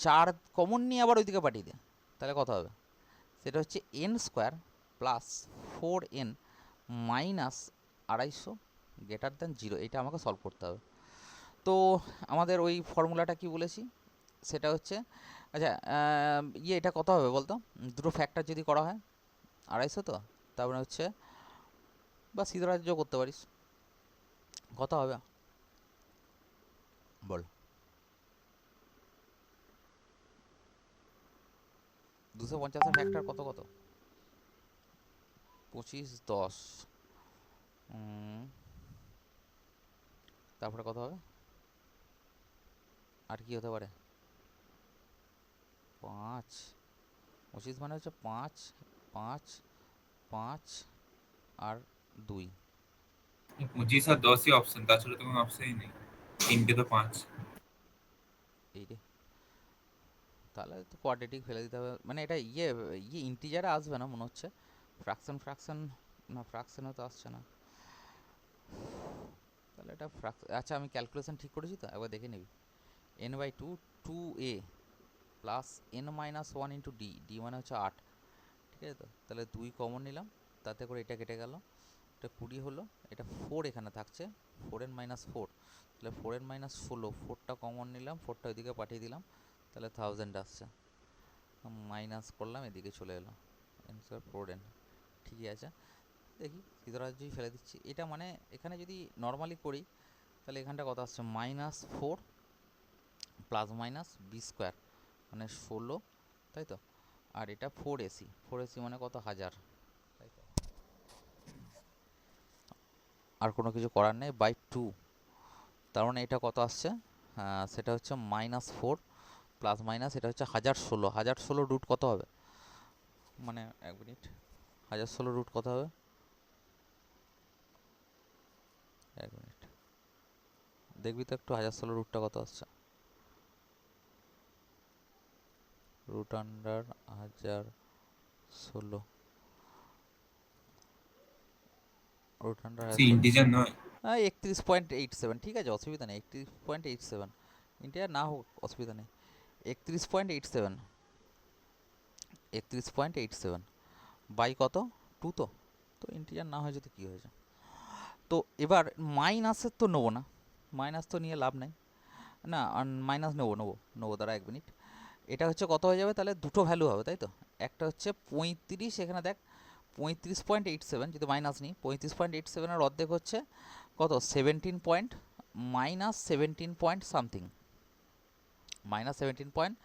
4 কমন নিয়ে আবার ওইদিকে পাঠিয়ে দে, তাহলে কত হবে, সেটা হচ্ছে N square plus 4n minus 250 greater than 0, এটা আমাকে সলভ করতে হবে। তো আমাদের ওই ফর্মুলাটা কি বলেছি, সেটা হচ্ছে, আচ্ছা এটা কত হবে বলতো, দুটো ফ্যাক্টর যদি করা হয় 250, তো তারপরে হচ্ছে বা সিধরাজ্য করতে পারিস, কত হবে বল, 250-এর ফ্যাক্টর কত কত, 25 10, তারপরে কত হবে, আর কি হতে পারে 5, 25 মানে হচ্ছে 5 5 5 আর 2, 25 আর 10ই অপশন, তাছাড়া তো কোনো অপশনই নেই, তিনটে তো পাঁচ। এই রে, তাহলে তো কোয়াড্রেটিক ফেলে দিতে হবে, মানে এটা ইন্টিজারে আসবে না মনে হচ্ছে, ফ্র্যাকশন না, ফ্র্যাকশনে তো আসছে না, তাহলে এটা আচ্ছা আমি ক্যালকুলেশন ঠিক করেছি তো, একবার দেখে নিবি, N by two, two A plus N minus one into D, D মানে হচ্ছে 8, ঠিক আছে, তো তাহলে 2 কমন নিলাম, তাতে করে এটা কেটে গেল, এটা 20 হলো, এটা 4 এখানে থাকছে, 4n-4, তাহলে 4n-16, 4টা কমন নিলাম, 4টা ওইদিকে পাঠিয়ে দিলাম, তাহলে 1000 আসছে, মাইনাস করলাম, এদিকে চলে এলো n² 4n, ঠিকই আছে। দেখি চিত্ররাজ্যই ফেলে দিচ্ছি, এটা মানে এখানে যদি নর্মালি করি তাহলে এখানটা কত আসছে, -4 প্লাস মাইনাস b² মানে 16, তাই তো, আর এটা 4ac, 4ac মানে কত, 1000, তাই তো, আর কোনো কিছু করার নেই, বাই 2, তার মানে এটা কত আসছে, সেটা হচ্ছে -4 প্লাস মাইনাস, এটা হচ্ছে 1016, 1016 রুট কত হবে, মানে 1 মিনিট, 1016 রুট কত হবে, 1 মিনিট দেখবি তো একটু, 1016 রুটটা কত আসছে, রুট আন্ডার 1016, রুট আন্ডার সে ইন্টিজার নয়? 31.87, ঠিক আছে, অসুবিধা নেই, 31.87, ইন্টিজার না হোক অসুবিধা নেই, 31.87, 31.87 বাই কত, 2, তো তো ইন্টিজার না হয়েছে তো কী হয়েছে। তো এবার মাইনাসের তো নেবো না, মাইনাস তো নিয়ে লাভ নেই, না মাইনাস নেবো দাঁড়া 1 মিনিট, এটা হচ্ছে কত হয়ে যাবে তাহলে, দুটো ভ্যালু হবে তাই তো, একটা হচ্ছে 35, এখানে দেখ 35.87, যদি মাইনাস নিই 35.87 অর্ধেক হচ্ছে কত, 17 point, -17 point something, -17 point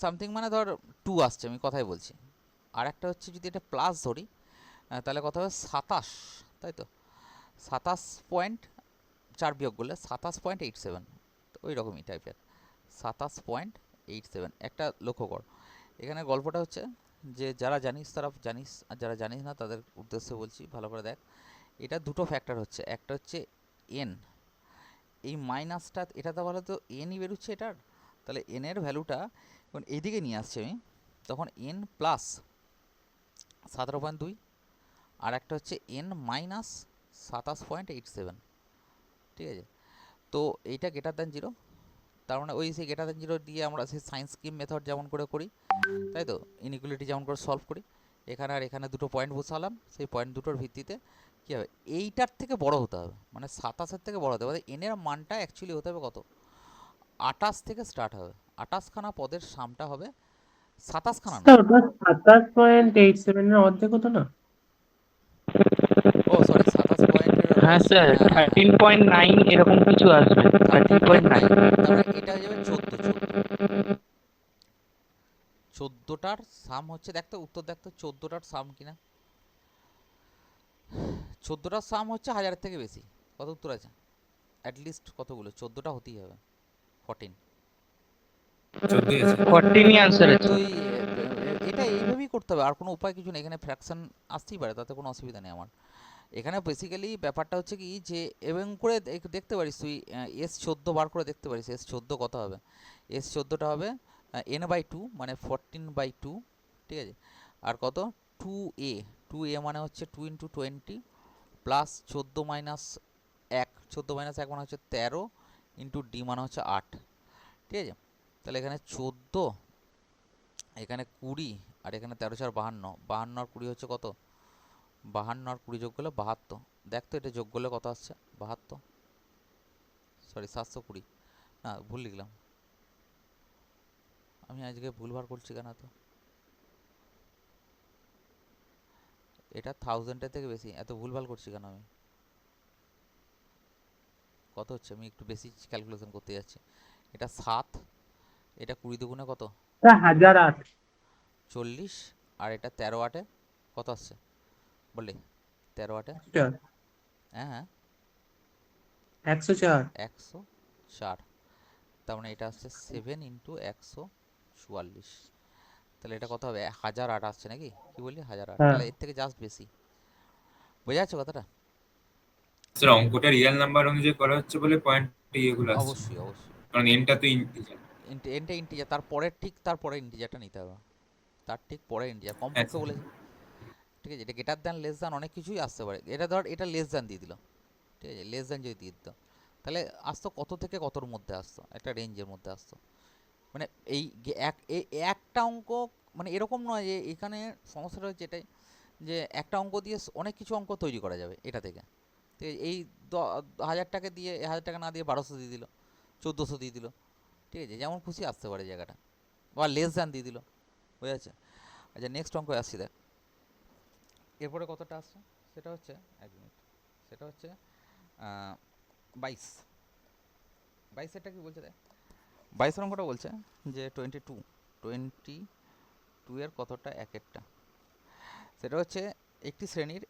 something মানে ধর 2 আসছে, আমি কথাই বলছি। আর একটা হচ্ছে যদি এটা প্লাস ধরি, তাহলে কত হবে 27, তাই তো, 27.4 বিয়োগ করলে 27.87, ওই রকমই টাইপের 27.87। একটা লক্ষ্য কর, এখানে গল্পটা হচ্ছে যে যারা জানিস তারা জানিস, আর যারা জানিস না তাদের উদ্দেশ্যে বলছি, ভালো করে দেখ, এটা দুটো ফ্যাক্টর হচ্ছে, একটা হচ্ছে এন, এই মাইনাসটা এটা তো বলো তো এনই বেরোচ্ছে এটার, তাহলে এন এর ভ্যালুটা যখন এইদিকে নিয়ে আসছে আমি, তখন এন প্লাস 17.2, আর একটা হচ্ছে এন মাইনাস 27.87, ঠিক আছে। তো এইটা গ্রেটার দ্যান জিরো, তার মানে ওই সেই গ্রেটার দ্যান জিরো দিয়ে আমরা সেই সায়েন্স স্কিম মেথড যেমন করে করি, তাই তো, ইনইকুয়ালিটি যেমন করে সলভ করি, এখানে আর এখানে দুটো পয়েন্ট বসালাম, সেই পয়েন্ট দুটোর ভিত্তিতে কী হবে, এইটার থেকে বড় হতে হবে, মানে 27-এর থেকে বড় হতে হবে, এনের মানটা অ্যাকচুয়ালি হতে হবে কত, 28 থেকে স্টার্ট হবে, 28খানা পদের সামটা হবে 27খানা না, ওটা 27.87 এর অর্ধেক হতো না? ও সরি 27 পয়েন্টের, হ্যাঁ স্যার, হ্যাঁ হ্যাঁ হ্যাঁ 13.9 এরকম কিছু আসবে, 13.9, 13.9। তার মানে এটা হয়ে যাবে 14টার সাম হচ্ছে, দেখতো উত্তর দেখতো 14টার সাম কিনা, 14টার সাম হচ্ছে 1000-এর থেকে বেশি, কত উত্তর আছে, অ্যাটলিস্ট কতগুলো, 14টা হতেই হবে, 14, 14 আছে। 14ই আনসার আছে। তুই এটা এইভাবেই করতে হবে, আর কোনো উপায় কিছু নেই, এখানে ফ্র্যাকশন আসতেই পারে, তাতে কোনো অসুবিধা নেই আমার। এখানে বেসিক্যালি ব্যাপারটা হচ্ছে কি, যে এবং করে দেখতে পারিস তুই, S14 বার করে দেখতে পারিস, S14 কত হবে, S14টা হবে n/2 মানে 14/2, ঠিক আছে, আর কত 2a, 2a মানে হচ্ছে 2 × 20 প্লাস 14 মাইনাস 1, 14 মাইনাস 1 মানে হচ্ছে 13 ইন্টু ডি মানে হচ্ছে 8, ঠিক আছে। তাহলে এখানে 14, এখানে 20, আর এখানে 13×4 52, 52 আর 20 হচ্ছে কত, 52 আর 20 যোগ করলে 72, দেখ তো এটা যোগ করলে কত আসছে, 72, সরি 720, না ভুল লিখলাম, আমি আজকে ভুলভাল করছি কেন, তো এটা 1000-এর থেকে বেশি, এত ভুলভাল করছি কেন আমি, কত হচ্ছে, আমি একটু বেশি ক্যালকুলেশন করতে যাচ্ছি, এটা 7, এটা 20 দুগুণে কত, 1008। 40, আর এটা 13/8 কত আসছে বলে, 13/8, হ্যাঁ হ্যাঁ 104। 104, তার মানে এটা আসছে 7 × 144, তাহলে এটা কত হবে, 1008 আসছে নাকি, কি বললি 1008, হ্যাঁ। তাহলে এর থেকে জাস্ট বেশি, বোঝা যাচ্ছে কথাটা, স্যার অঙ্কটা রিয়েল নাম্বার অনুযায়ী করা হচ্ছে বলে পয়েন্ট এগুলো আসছে, অবশ্যই অবশ্যই, কারণ এনটা তো ইন্টিজার। এনটা ইন্টিজার, তারপরের ঠিক তারপরে ইন্টিজারটা নিতে হবে, তার ঠিক পরে ইন্টিজার হ্যাঁ কমপক্ষে স্যার। বলেছে, ঠিক আছে, এটা গ্রেটার দ্যান লেস দ্যান অনেক কিছুই আসতে পারে, এটা ধর এটা লেস দ্যান দিয়ে দিল, ঠিক আছে, লেস দ্যান যদি দিয়ে দিত তাহলে আসতো কত থেকে কতর মধ্যে আসতো, একটা রেঞ্জের মধ্যে আসতো, মানে এই একটা অঙ্ক, মানে এরকম নয় যে এখানে সমস্যাটা হচ্ছে এটাই, যে একটা অঙ্ক দিয়ে অনেক কিছু অঙ্ক তৈরি করা যাবে এটা থেকে, তো এই 1000টাকে দিয়ে 1000 টাকা না দিয়ে 1200 দিয়ে দিল, 1400 দিয়ে দিল, ঠিক আছে, যেমন খুশি আসতে পারে জায়গাটা, বা লেস দ্যান দিয়ে দিল, বুঝা যাচ্ছে। আচ্ছা নেক্সট অঙ্ক আসছি দেখ, এরপরে কতটা আসছে সেটা হচ্ছে 1 মিনিট, সেটা হচ্ছে 22। 22এরটা কি বলছে দেখ, 22 অঙ্কটা বলছে যে 22 এর কতটা একেরটা, সেটা হচ্ছে একটি শ্রেণীর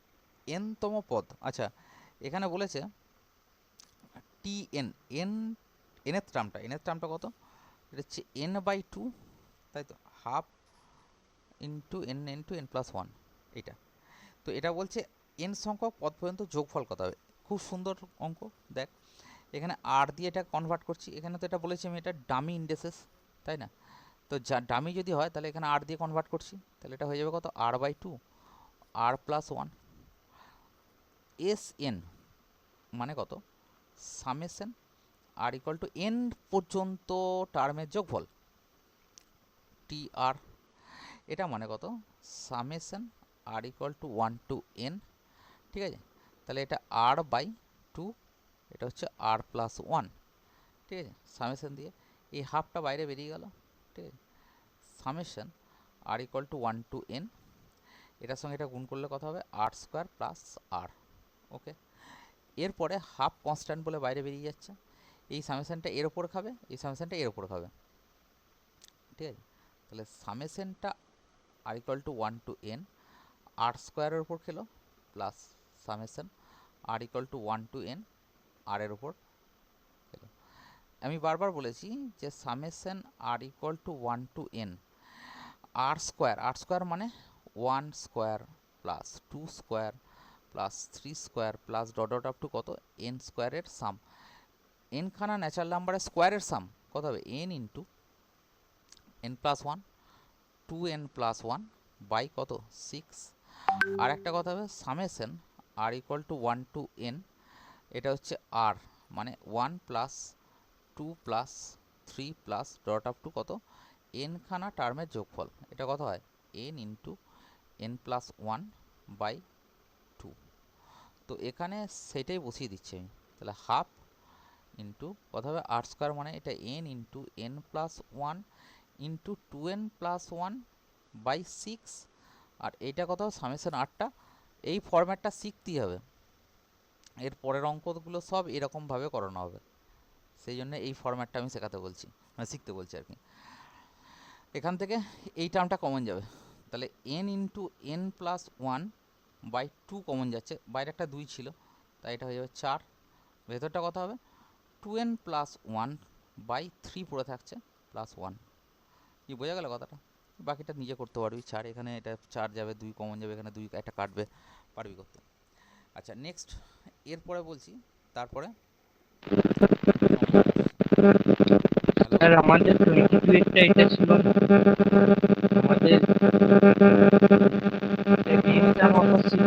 n তম পদ। আচ্ছা এখানে বলেছে টি এন, এনের টার্মটা কত, এটা হচ্ছে n/2, তাই তো, হাফ ইন্টু n+1, এইটা। তো এটা বলছে n সংখ্যক পদ পর্যন্ত যোগফল কত হবে। খুব সুন্দর অঙ্ক দেখ, এখানে আর দিয়ে এটা কনভার্ট করছি, এখানে তো এটা বলেছি আমি এটা ডামি ইন্ডেসেস, তাই না, তো যা ডামি যদি হয় তাহলে এখানে আর দিয়ে কনভার্ট করছি, তাহলে এটা হয়ে যাবে কত, r/2 r+1 এস এন মানে কত, সামেশন r=n পর্যন্ত টার্মের যোগফল টি আর, এটা মানে কত, সামেশন r=1 to n, ঠিক আছে, তাহলে এটা r/2, এটা হচ্ছে r+1, ঠিক আছে, সামেশন দিয়ে এই হাফটা বাইরে বেরিয়ে গেল, ঠিক আছে, সামেশন r=1 to n, এটার সঙ্গে এটা গুণ করলে কত হবে, r² প্লাস r, ওকে। এরপরে হাফ কনস্ট্যান্ট বলে বাইরে বেরিয়ে যাচ্ছে, এই সামেশনটা এর ওপর খাবে, এই সামেশনটা এর ওপর খাবে, ঠিক আছে, তাহলে সামেশনটা r=1 to n r² এর উপর খেলো, plus summation r=1 to n r এর উপর খেলো। আমি বারবার বলেছি যে summation r=1 to n r² মানে 1² plus 2² plus 3² plus dot dot up to কত, n² এর সাম, n খানা ন্যাচারাল নাম্বারের স্কোয়ারের সাম কত হবে, n into n+1 2n+1 by কত 6। আর একটা কথা হবে সামেশন r=1 to n, এটা হচ্ছে r মানে 1 plus 2 plus 3 plus dot up to কত, n খানা টার্মের যোগফল, এটা কত হয়, n ইন্টু n+1 বাই 2। তো এখানে সেটাই বসিয়ে দিচ্ছি আমি, তাহলে হাফ ইন্টু কত হবে, r² মানে এটা n into n+1 into 2n+1 by 6, আর এইটা কত সামেশন আরটা, এই ফরম্যাটটা শিখতেই হবে, এর পরের অঙ্কগুলো সব এরকমভাবে করানো হবে, সেই জন্য এই ফরম্যাটটা আমি শেখাতে বলছি, মানে শিখতে বলছি আর কি। এখান থেকে এই টার্মটা কমন যাবে, তাহলে n into n+1 by 2 common যাচ্ছে, বাইরে একটা 2 ছিল, তাই এটা হয়ে যাবে 4, ভেতরটা কত হবে, 2n+1 বাই 3 পড়ে থাকছে প্লাস 1, কি বোঝা গেল কথাটা, বাকিটা নিজে করতে পারবি, 4 এখানে এটা 4 যাবে, 2 কমন যাবে, এখানে 2 একটা কাটবে, পারবি করতে। আচ্ছা নেক্সট, এরপরে বলছি, তারপরে হ্যালো, স্যার আমাদের 22 এরটা এটা ছিল না, আমাদের এনটা আমার ছিল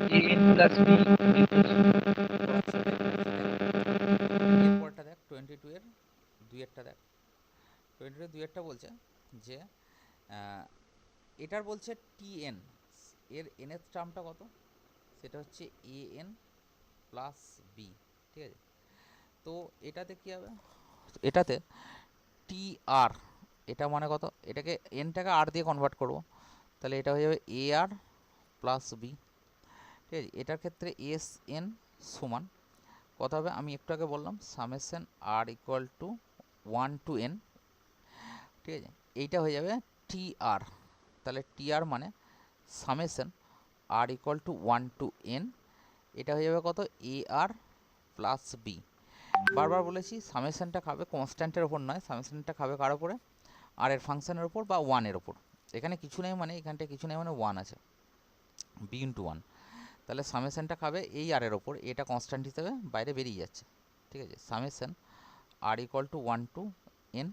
কি an প্লাস b, সেটাই বলছি দেখ, এরপরটা দেখ 22 এর 2 দেখ, 22 এর 2 বলছে যে এটার বলছে tn, এর nth টার্মটা কত, সেটা হচ্ছে an প্লাস বি, ঠিক আছে, তো এটাতে কি হবে, এটাতে টি আর, এটা মানে কত, এটাকে এনটাকে আর দিয়ে কনভার্ট করব, তাহলে এটা হয়ে যাবে এ আর প্লাস বি, ঠিক আছে, এটার ক্ষেত্রে এস এন সমান কত হবে, আমি একটু আগে বললাম সামেশন r=1 to n, ঠিক আছে, এইটা হয়ে যাবে টি আর, তাহলে টি আর মানে সামেশন r=1 to n, এটা হয়ে যাবে কত, এ আর প্লাস বি। বারবার বলেছি সামেশনটা খাবে কনস্ট্যান্টের ওপর নয়, সামেশনটা খাবে কার ওপরে, আর এর ফাংশনের ওপর বা 1 এর ওপর, এখানে কিছু নেই মানে এখানটা কিছু নেই মানে 1 আছে, বি ইন্টু 1, তাহলে সামেশনটা খাবে এই আর এর ওপর, এটা কনস্ট্যান্ট হিসেবে বাইরে বেরিয়ে যাচ্ছে, ঠিক আছে, সামেশন r=1 to n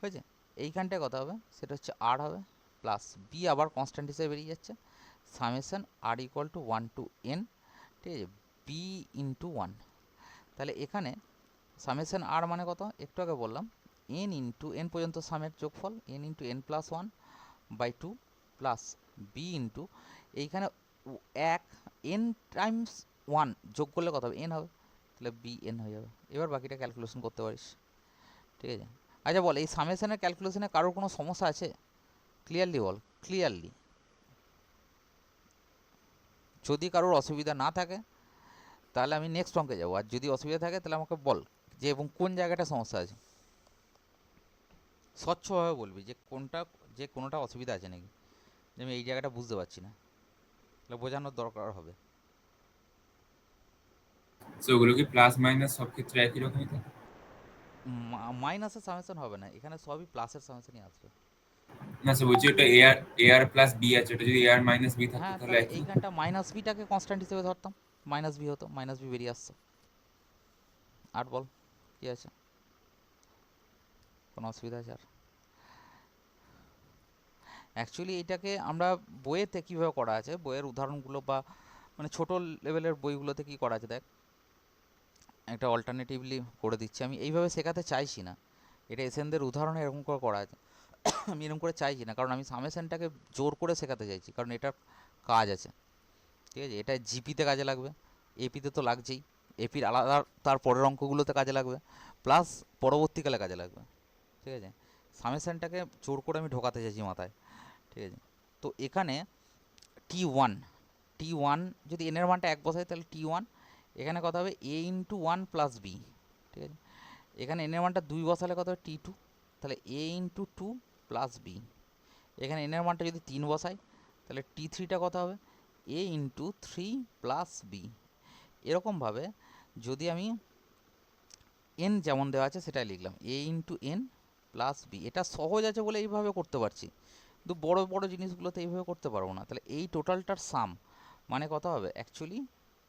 হয়েছে, এইখানটায় কথা হবে সেটা হচ্ছে আর হবে, প্লাস বি আবার কনস্ট্যান্ট হিসেবে বেরিয়ে যাচ্ছে, সামেশন r=1 to n, ঠিক আছে, বি ইন্টু 1, তাহলে এখানে সামেশন আর মানে কত, একটু আগে বললাম n ইন্টু n পর্যন্ত সামের যোগফল n into n+1 by 2 plus B into এইখানে এক n টাইমস ওয়ান যোগ করলে কত হবে, এন হবে, তাহলে বি এন হয়ে যাবে। এবার বাকিটা ক্যালকুলেশন করতে পারিস, ঠিক আছে। আচ্ছা বল, এই সামেশনের ক্যালকুলেশনে কারোর কোনো সমস্যা আছে? ক্লিয়ারলি বল, ক্লিয়ারলি। যদি কারোর অসুবিধা না থাকে তাহলে আমি নেক্সট অঙ্কে যাবো, আর যদি অসুবিধা থাকে তাহলে আমাকে বল যে এবং কোন জায়গাটা সমস্যা আছে। স্বচ্ছভাবে বলবি যে কোনটা, যে কোনোটা অসুবিধা আছে নাকি, যে আমি এই জায়গাটা বুঝতে পারছি না, তাহলে বোঝানোর দরকার হবে। তো ওগুলো কি প্লাস মাইনাস সব ক্ষেত্রে একই রকমই থাকে? মাইনাসের সামেশন হবে না, এখানে সবই প্লাসের সামেশনই আসবে। না স্যার, বলছি ওটা এ আর প্লাস বি আছে, ওটা যদি এ আর মাইনাস বি থাকতো হ্যাঁ, তাহলে তাহলে একই। এইখানটা মাইনাস বিটাকে কনস্ট্যান্ট হিসেবে ধরতাম, মাইনাস বি হতো, মাইনাস বি বেরিয়ে আসছে। আর বল কি আছে, কোনো অসুবিধা আছে আর? অ্যাকচুয়ালি এটাকে আমরা বইয়েতে কীভাবে করা আছে, বইয়ের উদাহরণগুলো বা মানে ছোটো লেভেলের বইগুলোতে কী করা আছে দেখ, একটা অল্টারনেটিভলি করে দিচ্ছি। আমি এইভাবে শেখাতে চাইছি না, এটা এসেনদের উদাহরণে এরকম করে করা আছে। আমি এরকম করে চাইছি না, কারণ আমি সামেশনটাকে জোর করে শেখাতে চাইছি, কারণ এটার কাজ আছে, ঠিক আছে। এটা জিপিতে কাজে লাগবে, এপিতে তো লাগছেই, এপির আলাদা তার পরের অঙ্কগুলোতে কাজে লাগবে, প্লাস পরবর্তীকালে কাজে লাগবে, ঠিক আছে। সামেশনটাকে জোর করে আমি ঢোকাতে চাইছি মাথায়, ঠিক আছে। তো এখানে টি ওয়ান যদি এনের মানটা এক বসাই তাহলে টি1, এখানে কত হবে এ ইন্টু ওয়ান প্লাস বি, ঠিক আছে। এখানে এনের মানটা 2 বসালে কত হবে টি2, তাহলে এ ইন্টু 2 প্লাস বি। এখানে এনের মানটা যদি 3 বসাই তাহলে টি3টা কত হবে এ ইন্টু 3 প্লাস বি। এরকমভাবে যদি আমি এন যেমন দেওয়া আছে সেটাই লিখলাম, এ ইন্টু এন প্লাস বি। এটা সহজ আছে বলে এইভাবে করতে পারছি, কিন্তু বড় বড় জিনিসগুলোতে এইভাবে করতে পারবো না। তাহলে এই টোটালটার সাম মানে কত হবে অ্যাকচুয়ালি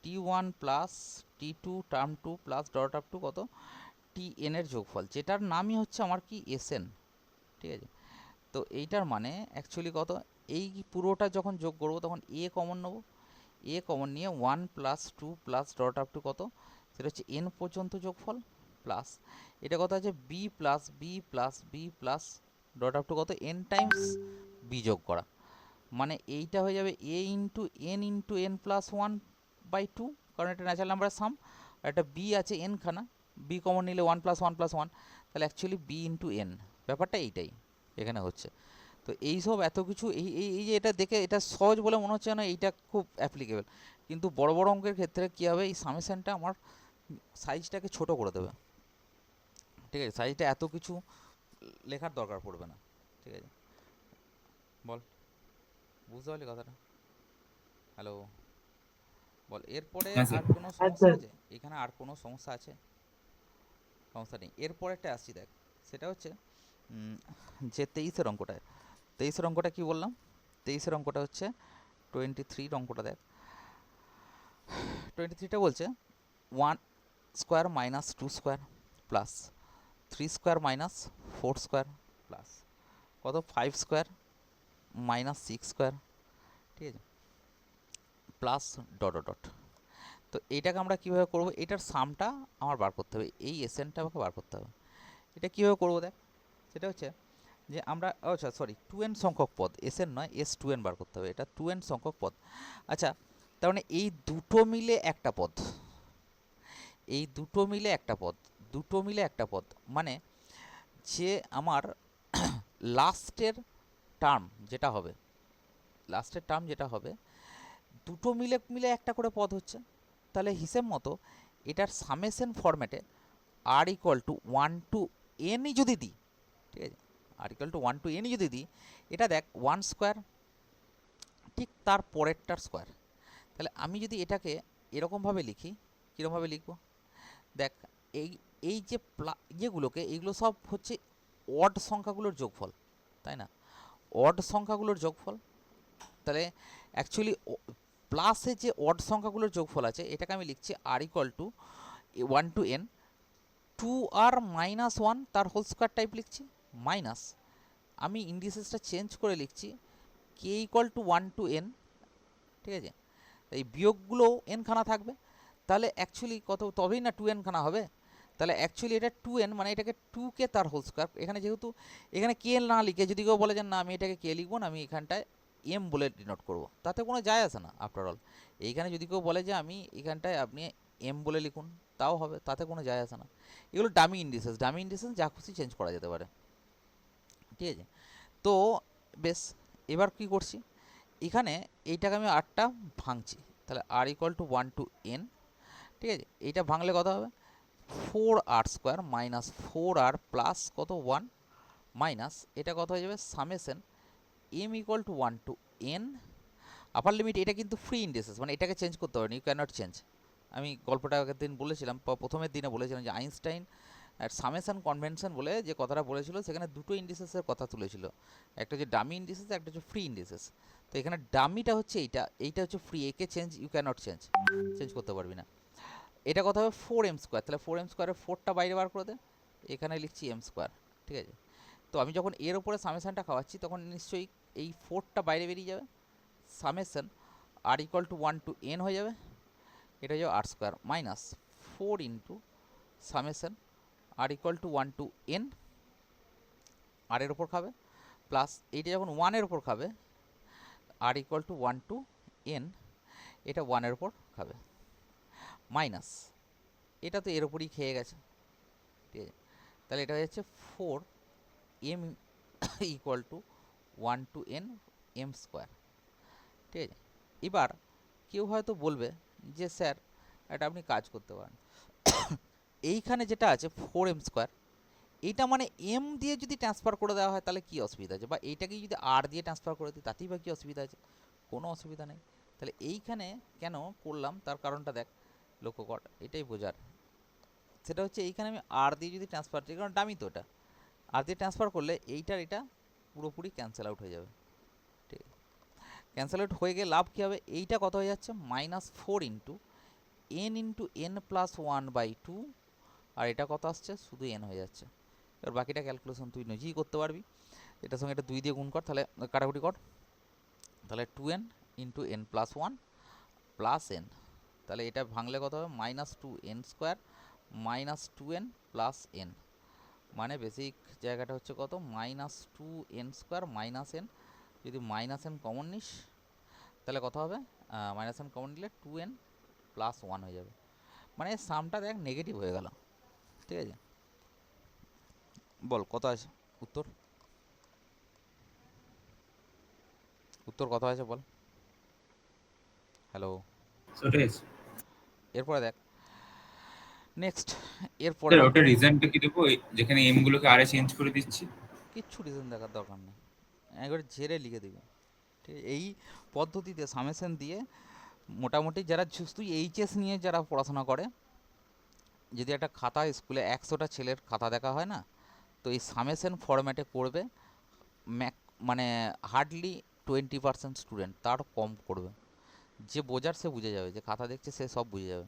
টি1 প্লাস টি2 term 2 plus dot up to কত টি এন এর যোগফল, যেটার নামই হচ্ছে আমার কি এস এন, ঠিক আছে। তো এইটার মানে অ্যাকচুয়ালি কত, এই পুরোটা যখন যোগ করবো তখন এ কমন নেবো, এ কমন নিয়ে 1 plus 2 plus dot up to কত, সেটা হচ্ছে এন পর্যন্ত যোগফল, প্লাস এটা কত আছে B plus B plus B plus dot up to কত এন টাইমস বি যোগ করা, মানে এইটা হয়ে যাবে এ ইন্টু এন প্লাস 1/2, কারণ এটা ন্যাচারাল নাম্বারের সাম, আর একটা বি আছে এন খানা, বি কমন নিলে 1 প্লাস 1 প্লাস 1, তাহলে অ্যাকচুয়ালি বি ইন্টু এন। ব্যাপারটা এইটাই এখানে হচ্ছে। তো এইসব এত কিছু এই এই এই যে এটা দেখে এটা সহজ বলে মনে হচ্ছে না, এইটা খুব অ্যাপ্লিকেবল, কিন্তু বড় বড় অঙ্কের ক্ষেত্রে কী হবে, এই সামেশনটা আমার সাইজটাকে ছোট করে দেবে, ঠিক আছে। সাইজটা এত কিছু লেখার দরকার পড়বে না, ঠিক আছে। বল, বুঝতে পারলি কথাটা? হ্যালো, বল এরপরে হ্যাঁ স্যার। আর কোনো হ্যাঁ সমস্যা স্যার। আছে? এখানে আর কোনো সমস্যা আছে? সমস্যা নেই। এরপরেরটা আসছি দেখ, সেটা হচ্ছে যে 23-এর অঙ্কটায়, 23-এর অঙ্কটা কী বললাম, 23-এর অঙ্কটা হচ্ছে 23 অঙ্কটা দেখ। 23টা বলছে 1 square minus 2 square plus 3 square minus 4 square plus কত 5 স্কোয়ার মাইনাস 6 স্কোয়ার, ঠিক আছে, প্লাস ডট ডট ডট। তো এইটাকে আমরা কীভাবে করবো, এটার সামটা আমার বার করতে হবে, এই এসএনটা আমাকে বার করতে হবে। এটা কীভাবে করবো দেখ, সেটা হচ্ছে যে আমরা আচ্ছা সরি 2n সংখ্যক পদ, এসএন নয় S2n বার করতে হবে, এটা 2n সংখ্যক পদ। আচ্ছা, তার মানে এই দুটো মিলে একটা পদ, এই দুটো মিলে একটা পদ, দুটো মিলে একটা পদ মানে যে আমার লাস্টের টার্ম যেটা হবে, লাস্টের টার্ম যেটা হবে দুটো মিলে মিলে একটা করে পদ হচ্ছে, তাহলে হিসেব মতো এটার সামেশন ফরম্যাটে আর ইকুয়াল টু 1 টু এনই যদি দিই, ঠিক আছে, আর ইকুয়াল টু 1 টু এনই যদি দিই, এটা দেখ 1 স্কোয়ার ঠিক তার পরেরটার স্কোয়ার। তাহলে আমি যদি এটাকে এরকমভাবে লিখি, কীরকমভাবে লিখবো দেখ, এই এই যে যেগুলোকে এইগুলো সব হচ্ছে অড সংখ্যাগুলোর যোগফল, তাই না, অড সংখ্যাগুলোর যোগফল। তাহলে অ্যাকচুয়ালি প্লাসে যে অড সংখ্যাগুলোর যোগফল আছে এটাকে আমি লিখছি R equal to 1 to N 2r minus 1 তার হোল স্কোয়ার টাইপ লিখছি, মাইনাস আমি ইন্ডিসেসটা চেঞ্জ করে লিখছি K equal to 1 to N, ঠিক আছে। এই বিয়োগগুলো এন খানা থাকবে, তাহলে অ্যাকচুয়ালি কত তবেই না 2n খানা হবে, তাহলে অ্যাকচুয়ালি এটা 2n মানে এটাকে 2k তার হোল স্কোয়ার। এখানে যেহেতু এখানে কে না লিখে যদি কেউ বলে যে না আমি এটাকে কে লিখবো না, আমি এখানটায় এম বলে ডিনোট করব, তাতে কোনো যায় আসে না আফটার অল। এইখানে যদি কেউ বলে যে আমি এখানটায় আপনি এম বলে লিখুন, তাও হবে, তাতে কোনো যায় আসে না। এগুলো ডামি ইন্ডিসেস, ডামি ইন্ডিসেস যা খুশি চেঞ্জ করা যেতে পারে, ঠিক আছে। তো বেশ, এবার কি করছি, এখানে এইটাকে আমি আরটা ভাঙছি, তাহলে আর ইকুয়াল টু 1 টু এন, ঠিক আছে। এইটা ভাঙলে কত হবে, 4r² মাইনাস 4r প্লাস কত 1 মাইনাস এটা কত হয়ে যাবে summation M equal to 1 to N upper limit. এটা কিন্তু ফ্রি ইন্ডিসেস, মানে এটাকে চেঞ্জ করতে পারেনি, ইউ ক্যানট চেঞ্জ। আমি গল্পটা আগের দিন বলেছিলাম, প্রথমের দিনে বলেছিলাম যে আইনস্টাইন সামেশন কনভেনশন বলে যে কথাটা বলেছিল, সেখানে দুটো ইন্ডিসেসের কথা তুলেছিল, একটা হচ্ছে ডামি ইন্ডিসেস, একটা হচ্ছে ফ্রি ইন্ডিসেস। তো এখানে ডামিটা হচ্ছে এইটা, এইটা হচ্ছে ফ্রি, একে চেঞ্জ ইউ ক্যানট চেঞ্জ করতে পারবি না। এটা কথা হবে 4m², তাহলে 4m²-এর 4টা বাইরে বার করে দে, এখানে লিখছি m², ঠিক আছে। তো আমি যখন এর উপরে সামেশনটা খাওয়াচ্ছি তখন নিশ্চয়ই এই 4টা বাইরে বেরিয়ে যাবে, summation R equal to 1 to N হয়ে যাবে, এটা হয়ে যাবে r² minus 4 into summation R equal to 1 to N, আর এর ওপর খাবে, প্লাস এইটা যখন 1-এর ওপর খাবে R equal to 1 to N, এটা 1-এর ওপর খাবে, মাইনাস এটা তো এর ওপরই খেয়ে গেছে, ঠিক আছে। তাহলে এটা হয়ে যাচ্ছে 4m equal to 1 to N m², ঠিক আছে। এবার কেউ হয়তো বলবে যে স্যার এটা আপনি কাজ করতে পারেন, এইখানে যেটা আছে 4m², এইটা মানে এম দিয়ে যদি ট্রান্সফার করে দেওয়া হয় তাহলে কি অসুবিধা আছে, বা এইটাকে যদি আর দিয়ে ট্রান্সফার করে দিই তাতেই বা কি অসুবিধা আছে, কোনো অসুবিধা নেই। তাহলে এইখানে কেন করলাম তার কারণটা দেখ, লক্ষ্য কর, এটাই বোঝার। সেটা হচ্ছে এইখানে আমি আর দিয়ে যদি ট্রান্সফার, যে কারণ দামি তো এটা, আর দিয়ে ট্রান্সফার করলে এইটার এটা পুরোপুরি ক্যান্সেল আউট হয়ে যাবে, ঠিক আছে। ক্যান্সেল আউট হয়ে গেলে লাভ কী হবে, এইটা কত হয়ে যাচ্ছে -4 ইন্টু n প্লাস 1/2, আর এটা কত আসছে শুধু n হয়ে যাচ্ছে। এবার বাকিটা ক্যালকুলেশন তুই নিজেই করতে পারবি, এটার সঙ্গে এটা 2 দিয়ে গুণ কর, তাহলে কাটাকুটি কর, তাহলে 2n into n plus 1 plus n, তাহলে এটা ভাঙলে কত হবে -2n² minus 2n plus n, মানে বেসিক জায়গাটা হচ্ছে কত -2n² মাইনাস n, যদি মাইনাস n কমন নিস তাহলে কত হবে, মাইনাস n কমন নিলে 2n প্লাস 1 হয়ে যাবে, মানে সামটা দেখ নেগেটিভ হয়ে গেল, ঠিক আছে। বল কত আছে উত্তর, উত্তর কত আছে বল, হ্যালো। ওটাই আছে। এরপরে দেখ নেক্সট, এরপরে স্যার ওটা রিজনটা কি দেবো, যেখানে এম গুলোকে আরে চেঞ্জ করে দিচ্ছি? কিচ্ছু রিজন দেখার দরকার নেই, একবারে ঝেড়ে লিখে দিবি, ঠিক আছে। এই পদ্ধতিতে সামেশন দিয়ে মোটামুটি যারা তুই এইচএস নিয়ে যারা পড়াশোনা করে, যদি একটা খাতা স্কুলে 100টা ছেলের খাতা দেখা হয় না, তো এই সামেশন ফরম্যাটে করবে, মানে হার্ডলি 20% স্টুডেন্ট, তার কম করবে। যে বোঝার সে বুঝে যাবে, যে খাতা দেখছে সে সব বুঝে যাবে,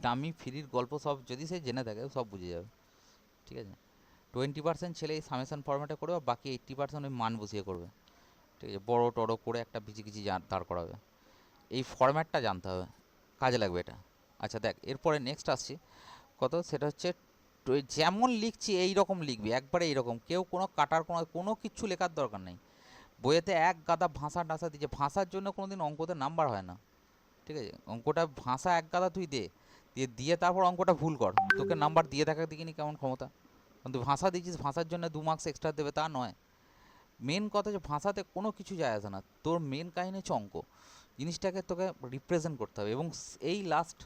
দামি ফ্রির গল্প সব যদি সে জেনে থাকে সব বুঝে যাবে, ঠিক আছে। 20% ছেলে এই সামেশন ফরম্যাটে করবে, আর বাকি 80% ওই মান বসিয়ে করবে, ঠিক আছে, বড়ো টড়ো করে একটা বিচি কিছু দাঁড় করাবে। এই ফরম্যাটটা জানতে হবে, কাজে লাগবে এটা। আচ্ছা দেখ, এরপরে নেক্সট আসছি কত, সেটা হচ্ছে যেমন লিখছি এই রকম লিখবি, একবারে এইরকম, কেউ কোনো কাটার কোনো কিচ্ছু লেখার দরকার নেই। বইয়েতে এক গাদা ভাষা টাষা দিচ্ছে, ভাষার জন্য কোনো দিন অঙ্কতে নাম্বার হয় না, ঠিক আছে। অঙ্কটা ভাষা এক গাদা তুই দিয়ে তারপর অঙ্কটা ভুল কর, তোকে নাম্বার দিয়ে দেখা দেখিনি কেমন ক্ষমতা, কিন্তু ভাষা দিচ্ছিস ভাষার জন্য 2 মার্কস এক্সট্রা দেবে তা নয়। মেন কথা যে ভাষাতে কোনো কিছু যায় আসে না, তোর মেন কাহিনী হচ্ছে অঙ্ক, জিনিসটাকে তোকে রিপ্রেজেন্ট করতে হবে, এবং এই লাস্ট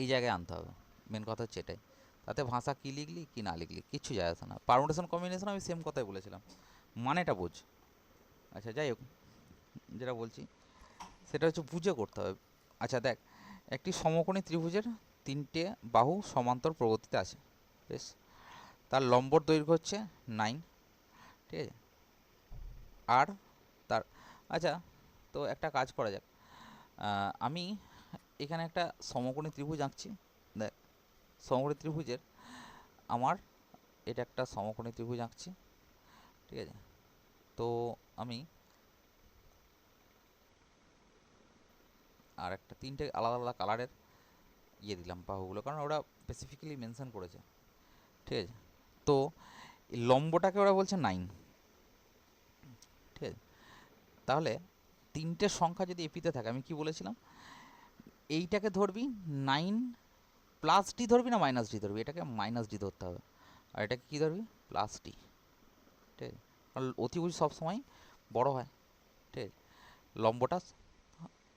এই জায়গায় আনতে হবে, মেন কথা হচ্ছে এটাই। তাতে ভাষা কী লিখলি কি না লিখলি কিচ্ছু যায় আসে না, পারমুটেশন কম্বিনেশন আমি সেম কথাই বলেছিলাম, মানেটা বোঝ। আচ্ছা যাই হোক, যেটা বলছি সেটা হচ্ছে বুঝে করতে হবে। আচ্ছা দেখ, একটি সমকোণী ত্রিভুজের 3টে বাহু সমান্তর প্রগতিতে আছে, বেশ, তার লম্বর দৈর্ঘ্য হচ্ছে 9, ঠিক আছে, আর তার, আচ্ছা তো একটা কাজ করা যাক, আমি এখানে একটা সমকোণী ত্রিভুজ আঁকছি, দেখ সমকোণী ত্রিভুজের আমার এটা একটা সমকোণী ত্রিভুজ আঁকছি, ঠিক আছে। তো আমি আর একটা 3টে আলাদা আলাদা কালারের দিলাম বাহুগুলো, কারণ ওরা স্পেসিফিক্যালি মেনশন করেছে, ঠিক আছে। তো এই লম্বটাকে ওরা বলছে 9, ঠিক আছে, তাহলে তিনটে সংখ্যা যদি এপিতে থাকে, আমি কি বলেছিলাম, এইটাকে ধরবি 9 প্লাস ডি ধরবি না মাইনাস ডি ধরবি, এটাকে মাইনাস ডি ধরতে হবে, আর এটাকে কী ধরবি, প্লাস ডি। ঠিক আছে, কারণ অতিভুজ সবসময় বড় হয়। ঠিক আছে, লম্বটা,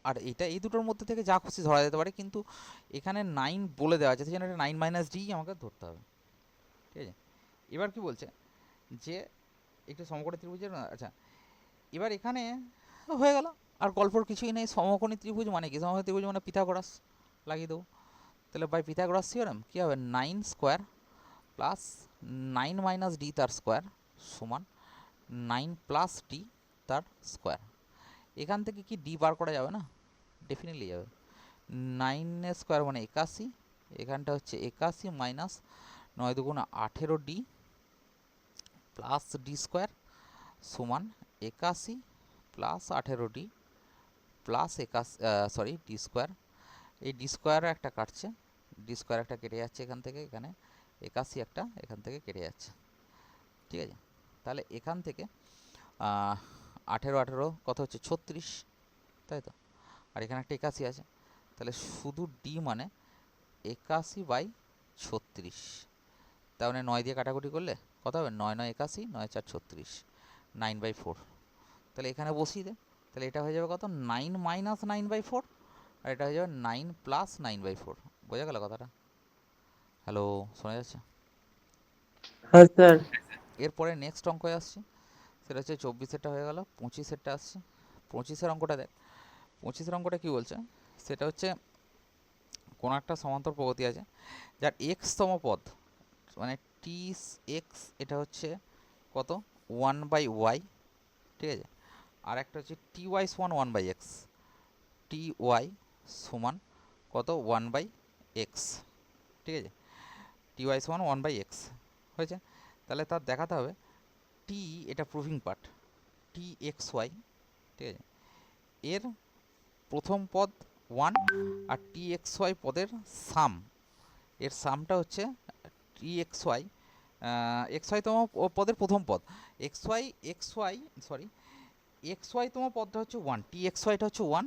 আর এটা এই দুটোর মধ্যে থেকে যা খুশি ধরা যেতে পারে, কিন্তু এখানে 9 বলে দেওয়া আছে, সেই জন্য এটা 9 মাইনাস ডি আমাকে ধরতে হবে। ঠিক আছে, এবার কি বলছে যে একটু সমকোণী ত্রিভুজের, আচ্ছা এবার এখানে হয়ে গেল, আর গল্পর কিছুই নেই। সমকোণী ত্রিভুজ মানে কি, সমকোণী ত্রিভুজ মানে পিথাগোরাস লাগিয়ে দেবো। তাহলে বাই পিথাগোরাস থিওরেম কী হবে, 9 স্কোয়ার প্লাস 9 মাইনাস ডি তার স্কোয়ার সমান 9 প্লাস ডি তার স্কোয়ার। এখান থেকে কি ডি বার করা যাবে না, ডেফিনেটলি যাবে। 9 স্কোয়ার মানে 81, এখানটা হচ্ছে 81 মাইনাস 9 দুগুণ 18 ডি প্লাস ডি স্কোয়ার সমান 81 plus 18 D plus 81, sorry D square, এই ডি স্কোয়ার একটা কাটছে, ডি স্কোয়ার একটা কেটে যাচ্ছে এখান থেকে, এখানে 81 একটা এখান থেকে কেটে যাচ্ছে। ঠিক আছে, তাহলে এখান থেকে 18 18 কত হচ্ছে 36, তাই তো, আর এখানে একটা 81 আছে, তাহলে শুধু ডি মানে 81/36। তার মানে 9 দিয়ে কাটাকুটি করলে কত হবে, 9 9 81, 9 4 36, 9/4। তাহলে এখানে বসিয়ে দে, তাহলে এটা হয়ে যাবে কত, 9 মাইনাস 9/4, আর এটা হয়ে যাবে 9 প্লাস 9/4। বোঝা গেল কথাটা? হ্যালো, শোনা যাচ্ছে? হ্যাঁ স্যার। এরপরে নেক্সট অঙ্কয়ে আসছি, সেটা হচ্ছে 24-এরটা হয়ে গেল, 25-এরটা আসছে। 25-এর অঙ্কটা দেখ, 25-এর অঙ্কটা কী বলছে, সেটা হচ্ছে কোনো একটা সমান্তর প্রগতি আছে যার এক্সতম পদ, মানে টি এক্স, এটা হচ্ছে কত 1/y। ঠিক আছে, আর একটা হচ্ছে টি ওয়াই সমান 1/x, টি ওয়াই সমান কত 1/x। ঠিক আছে, টি ওয়াই সমান 1/x হয়েছে, তাহলে তার দেখাতে হবে টি, এটা প্রুভিং পার্ট, টি এক্স ওয়াই। ঠিক আছে, এর প্রথম পদ 1 আর টি এক্স ওয়াই পদের সাম, এর সামটা হচ্ছে T X Y, X Y তম পদের প্রথম পদ, X Y sorry X Y তম পদটা হচ্ছে 1, টি এক্স ওয়াইটা হচ্ছে 1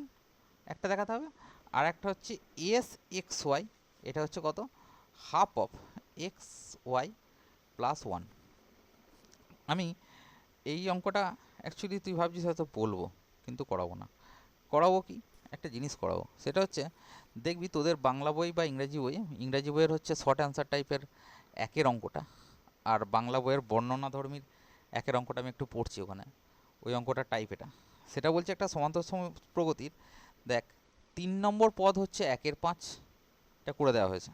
একটা দেখাতে হবে, আর একটা হচ্ছে এস এক্স ওয়াই, এটা হচ্ছে কত, half of X Y plus 1। আমি এই অঙ্কটা অ্যাকচুয়ালি তুই ভাবছিস হয়তো বলবো, কিন্তু করাবো না। করাবো কি, একটা জিনিস করাবো, সেটা হচ্ছে দেখবি তোদের বাংলা বই বা ইংরাজি বইয়ের হচ্ছে শর্ট অ্যান্সার টাইপের একের অঙ্কটা, আর বাংলা বইয়ের বর্ণনাধর্মীর একের অঙ্কটা আমি একটু পড়ছি ওখানে, ওই অঙ্কটা টাইপ এটা, সেটা বলছে একটা সমান্তর প্রগতির, দেখ 3 নম্বর পদ হচ্ছে 1/5, এটা করে দেওয়া হয়েছে,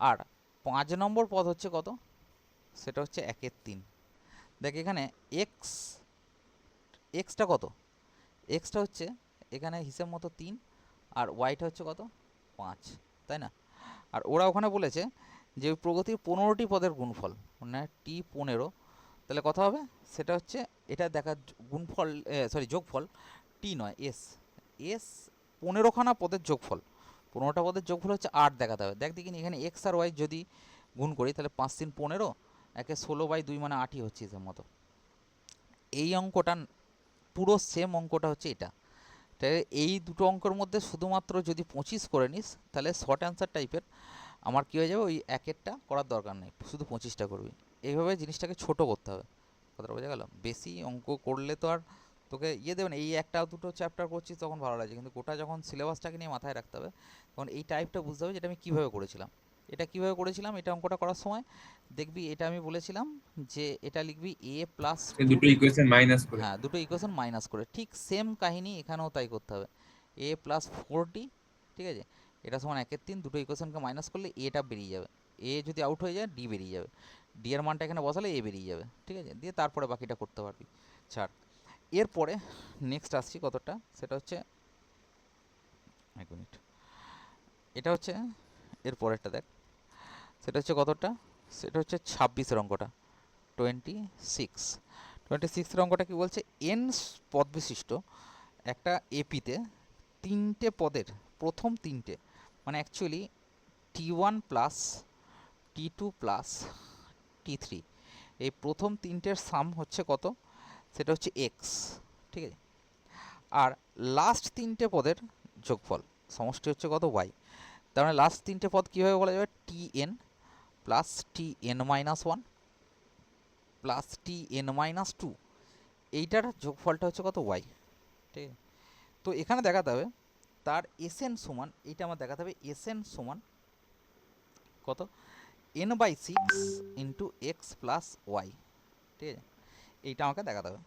আর 5 নম্বর পদ হচ্ছে কত, সেটা হচ্ছে 1/3। দেখ এখানে এক্স, এক্সটা কত, এক্সটা হচ্ছে এখানে হিসেব মতো 3, আর ওয়াইটা হচ্ছে কত 5, তাই না? আর ওরা ওখানে বলেছে যে ওই প্রগতির 15টি পদের গুণফল, মানে টি 15, তাহলে কথা হবে সেটা হচ্ছে এটা দেখার গুণফল, সরি যোগফল, টি নয় এস, এস 15খানা পদের যোগফল, 15টা পদের যোগফল হচ্ছে 8 দেখাতে হবে। দেখ দেখিনি এখানে এক্স আর ওয়াই যদি গুণ করি তাহলে 5 3 15, একে 16/2 মানে 8ই হচ্ছে হিসেব মতো। এই অঙ্কটা পুরো সেম অঙ্কটা হচ্ছে এটা, তাহলে এই দুটো অঙ্কের মধ্যে শুধুমাত্র যদি 25 করে নিস তাহলে শর্ট অ্যান্সার টাইপের আমার কী হয়ে যাবে, ওই একেরটা করার দরকার নেই, শুধু 25টা করবি। এইভাবে জিনিসটাকে ছোট করতে হবে, কথাটা বোঝা গেল? বেশি অঙ্ক করলে তো আর তোকে দেবে না, এই একটা দুটো চ্যাপ্টার করছিস তখন ভালো লাগছে, কিন্তু গোটা যখন সিলেবাসটাকে নিয়ে মাথায় রাখতে হবে তখন এই টাইপটা বুঝতে হবে যেটা আমি কীভাবে করেছিলাম। এটা কীভাবে করেছিলাম, এটা অঙ্কটা করার সময় দেখবি এটা আমি বলেছিলাম যে এটা লিখবি a প্লাস দুটো ইকুয়েশন মাইনাস করে। হ্যাঁ, দুটো ইকুয়েশন মাইনাস করে, ঠিক সেম কাহিনী এখানেও তাই করতে হবে, a প্লাস 4d। ঠিক আছে, এটা সমান 1/3, দুটো ইকুয়েশনকে মাইনাস করলে এটা বেরিয়ে যাবে, a যদি আউট হয়ে যায় ডি বেরিয়ে যাবে, ডি এর মানটা এখানে বসালে এ বেরিয়ে যাবে। ঠিক আছে, দিয়ে তারপরে বাকিটা করতে পারবি, ছাড়। এরপরে নেক্সট আসছি কতটা, সেটা হচ্ছে 1 মিনিট, এটা হচ্ছে এর পরেরটা দেখ, সেটা হচ্ছে কতটা, সেটা হচ্ছে 26-এর অঙ্কটা, 26-এর অঙ্কটা কি বলছে, এন পদ বিশিষ্ট একটা এপিতে 3টে পদের প্রথম 3টে, মানে actually T1 plus T2 plus T3, এই প্রথম 3টের সাম হচ্ছে কত, সেটা হচ্ছে এক্স। ঠিক আছে, আর লাস্ট তিনটে পদের যোগফল সমষ্টি হচ্ছে কত ওয়াই। তার মানে লাস্ট তিনটে পদ কীভাবে বলা যাবে, T N plus T N minus one plus T N minus two, এইটার যোগফলটা হচ্ছে কত ওয়াই। ঠিক আছে, তো এখানে দেখাতে হবে তার এসএন সমান, এইটা আমার দেখাতে হবে এসএন সমান কত, N by six into X plus Y. ঠিক আছে, এইটা আমাকে দেখাতে হবে।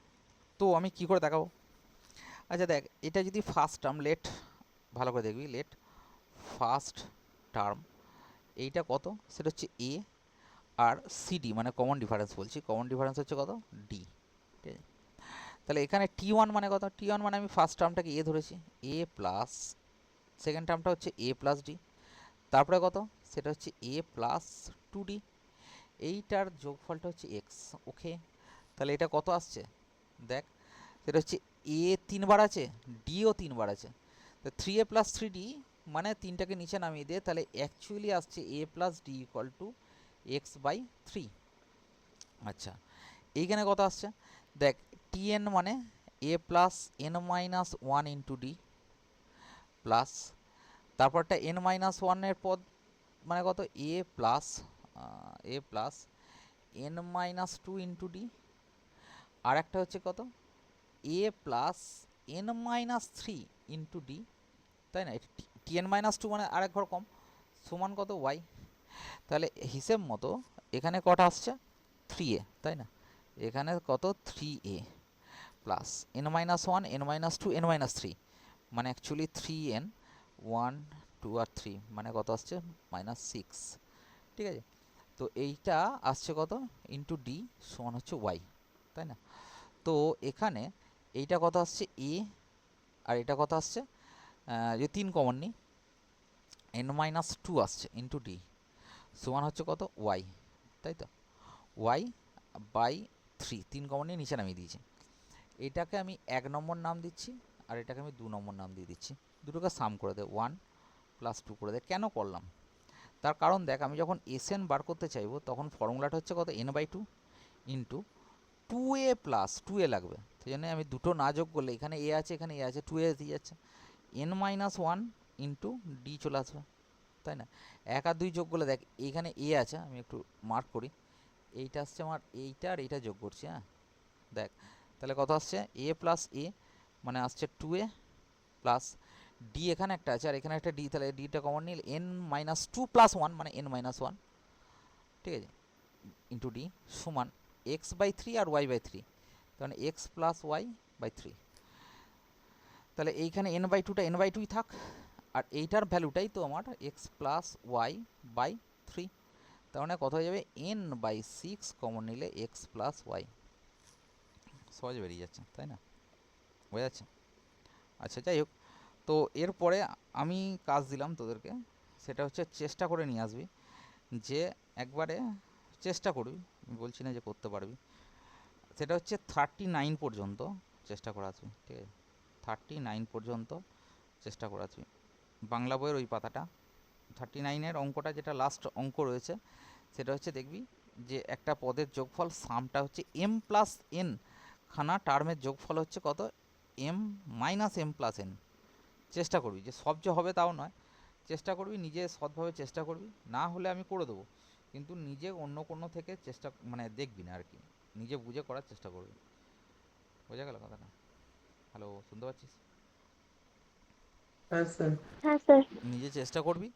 তো আমি কি করে দেখাবো, আচ্ছা দেখ, এটা যদি ফার্স্ট টার্ম লেট, ভালো করে দেখবি, লেট ফার্স্ট টার্ম এইটা কত, সেটা হচ্ছে এ, আর সিডি মানে কমন ডিফারেন্স বলছি, কমন ডিফারেন্স হচ্ছে কত, ডি। ঠিক আছে, তাহলে এখানে টি ওয়ান মানে কত, টি ওয়ান মানে আমি ফার্স্ট টার্মটাকে এ ধরেছি, এ প্লাস সেকেন্ড টার্মটা হচ্ছে এ প্লাস ডি, তারপরে কত, সেটা হচ্ছে এ প্লাস টু ডি, এইটার যোগফলটা হচ্ছে এক্স। ওকে, তাহলে এটা কত আসছে দেখ, সেটা হচ্ছে এ তিনবার আছে, ডিও তিনবার আছে, তো three A plus three D মানে তিনটাকে নিচে নামিয়ে দিয়ে তাহলে অ্যাকচুয়ালি আসছে A plus D equal to X by three. আচ্ছা, এইখানে কত আসছে দেখ, টি এন মানে এ plus N minus one into D plus তারপরটা এন মাইনাস ওয়ানের পদ মানে কত, এ plus N minus two into D, আর একটা হচ্ছে কত, এ plus N minus three into D, তাই না, টি এন মাইনাস টু মানে আরেক ঘর কম, সমান কত ওয়াই। তাহলে হিসেব মতো এখানে কটা আসছে, থ্রি এ, তাই না, এখানে কত three A plus N minus one N minus two N minus three মানে actually three N, one two আর থ্রি মানে কত আসছে মাইনাস সিক্স। ঠিক আছে, তো এইটা আসছে কত ইন্টু ডি সমান হচ্ছে ওয়াই, তাই না। তো এখানে এইটা কত আসছে এ, আর এটা কত আসছে, যে তিন কমন নিই, এন মাইনাস টু আসছে ইন্টু ডি সমান হচ্ছে কত ওয়াই, তাই তো, ওয়াই বাই থ্রি, তিন কমন নিয়ে নিচে নামিয়ে দিয়েছি। এটাকে আমি এক নম্বর নাম দিচ্ছি, আর এটাকে আমি দু নম্বর নাম দিয়ে দিচ্ছি, দুটোকে সাম করে দে, ওয়ান প্লাস টু করে দে। কেন করলাম, তার কারণ দেখ, আমি যখন এসএন বার করতে চাইবো তখন ফর্মুলাটা হচ্ছে কত, N by two into two A plus two A লাগবে, সেই জন্য আমি দুটো না যোগ করলে, এখানে এ আছে এখানে এ আছে, টু এ দিয়ে যাচ্ছে, N minus one into D চলে আসবে, তাই না। এক আর দুই যোগ করলে দেখ, এইখানে এ আছে, আমি একটু মার্ক করি, এইটা আসছে আমার, এইটা আর এইটা যোগ করছি, হ্যাঁ দেখ, তাহলে কত আসছে এ প্লাস এ মানে আসছে টু এ প্লাস ডি, এখানে একটা আছে আর এখানে একটা ডি, তাহলে ডিটা কমন নিলে N minus two plus one মানে এন মাইনাস ওয়ান, ঠিক আছে, ইন্টু ডি সমান এক্স বাই থ্রি আর ওয়াই বাই থ্রি, তাহলে X plus Y by three. তাহলে এইখানে এন বাই টুটা এন বাই টুই থাক, আর এইটার ভ্যালুটাই তো আমার X plus Y by three, তার মানে কত হয়ে যাবে, এন বাই সিক্স কমন নিলে এক্স প্লাস ওয়াই, সহজে বেরিয়ে যাচ্ছে, তাই না, বোঝা যাচ্ছে। আচ্ছা যাই হোক, তো এরপরে আমি কাজ দিলাম তোদেরকে, সেটা হচ্ছে চেষ্টা করে নিয়ে আসবি, যে একবারে চেষ্টা করবি, আমি বলছি না যে করতে পারবি, সেটা হচ্ছে 39 পর্যন্ত চেষ্টা করে আসবি, ঠিক আছে, 39 পর্যন্ত চেষ্টা করে আসবি, বাংলা বইয়ের ওই পাতাটা 39-এর অঙ্কটা, যেটা লাস্ট অঙ্ক রয়েছে, সেটা হচ্ছে দেখবি যে একটা পদের যোগফল সামটা হচ্ছে এম প্লাস এন খানা টার্মের যোগফল হচ্ছে কত, M minus M plus N. চেষ্টা করবি, যে সব যে হবে তাও নয়, চেষ্টা করবি, নিজে সৎভাবে চেষ্টা করবি, না হলে আমি করে দেবো, কিন্তু নিজে অন্য কোনো থেকে চেষ্টা মানে দেখবি না আর কি, নিজে বুঝে করার চেষ্টা করবি, বোঝা গেল কথাটা। হ্যালো, শুনতে পাচ্ছিস, হ্যাঁ স্যার। নিজে চেষ্টা করবি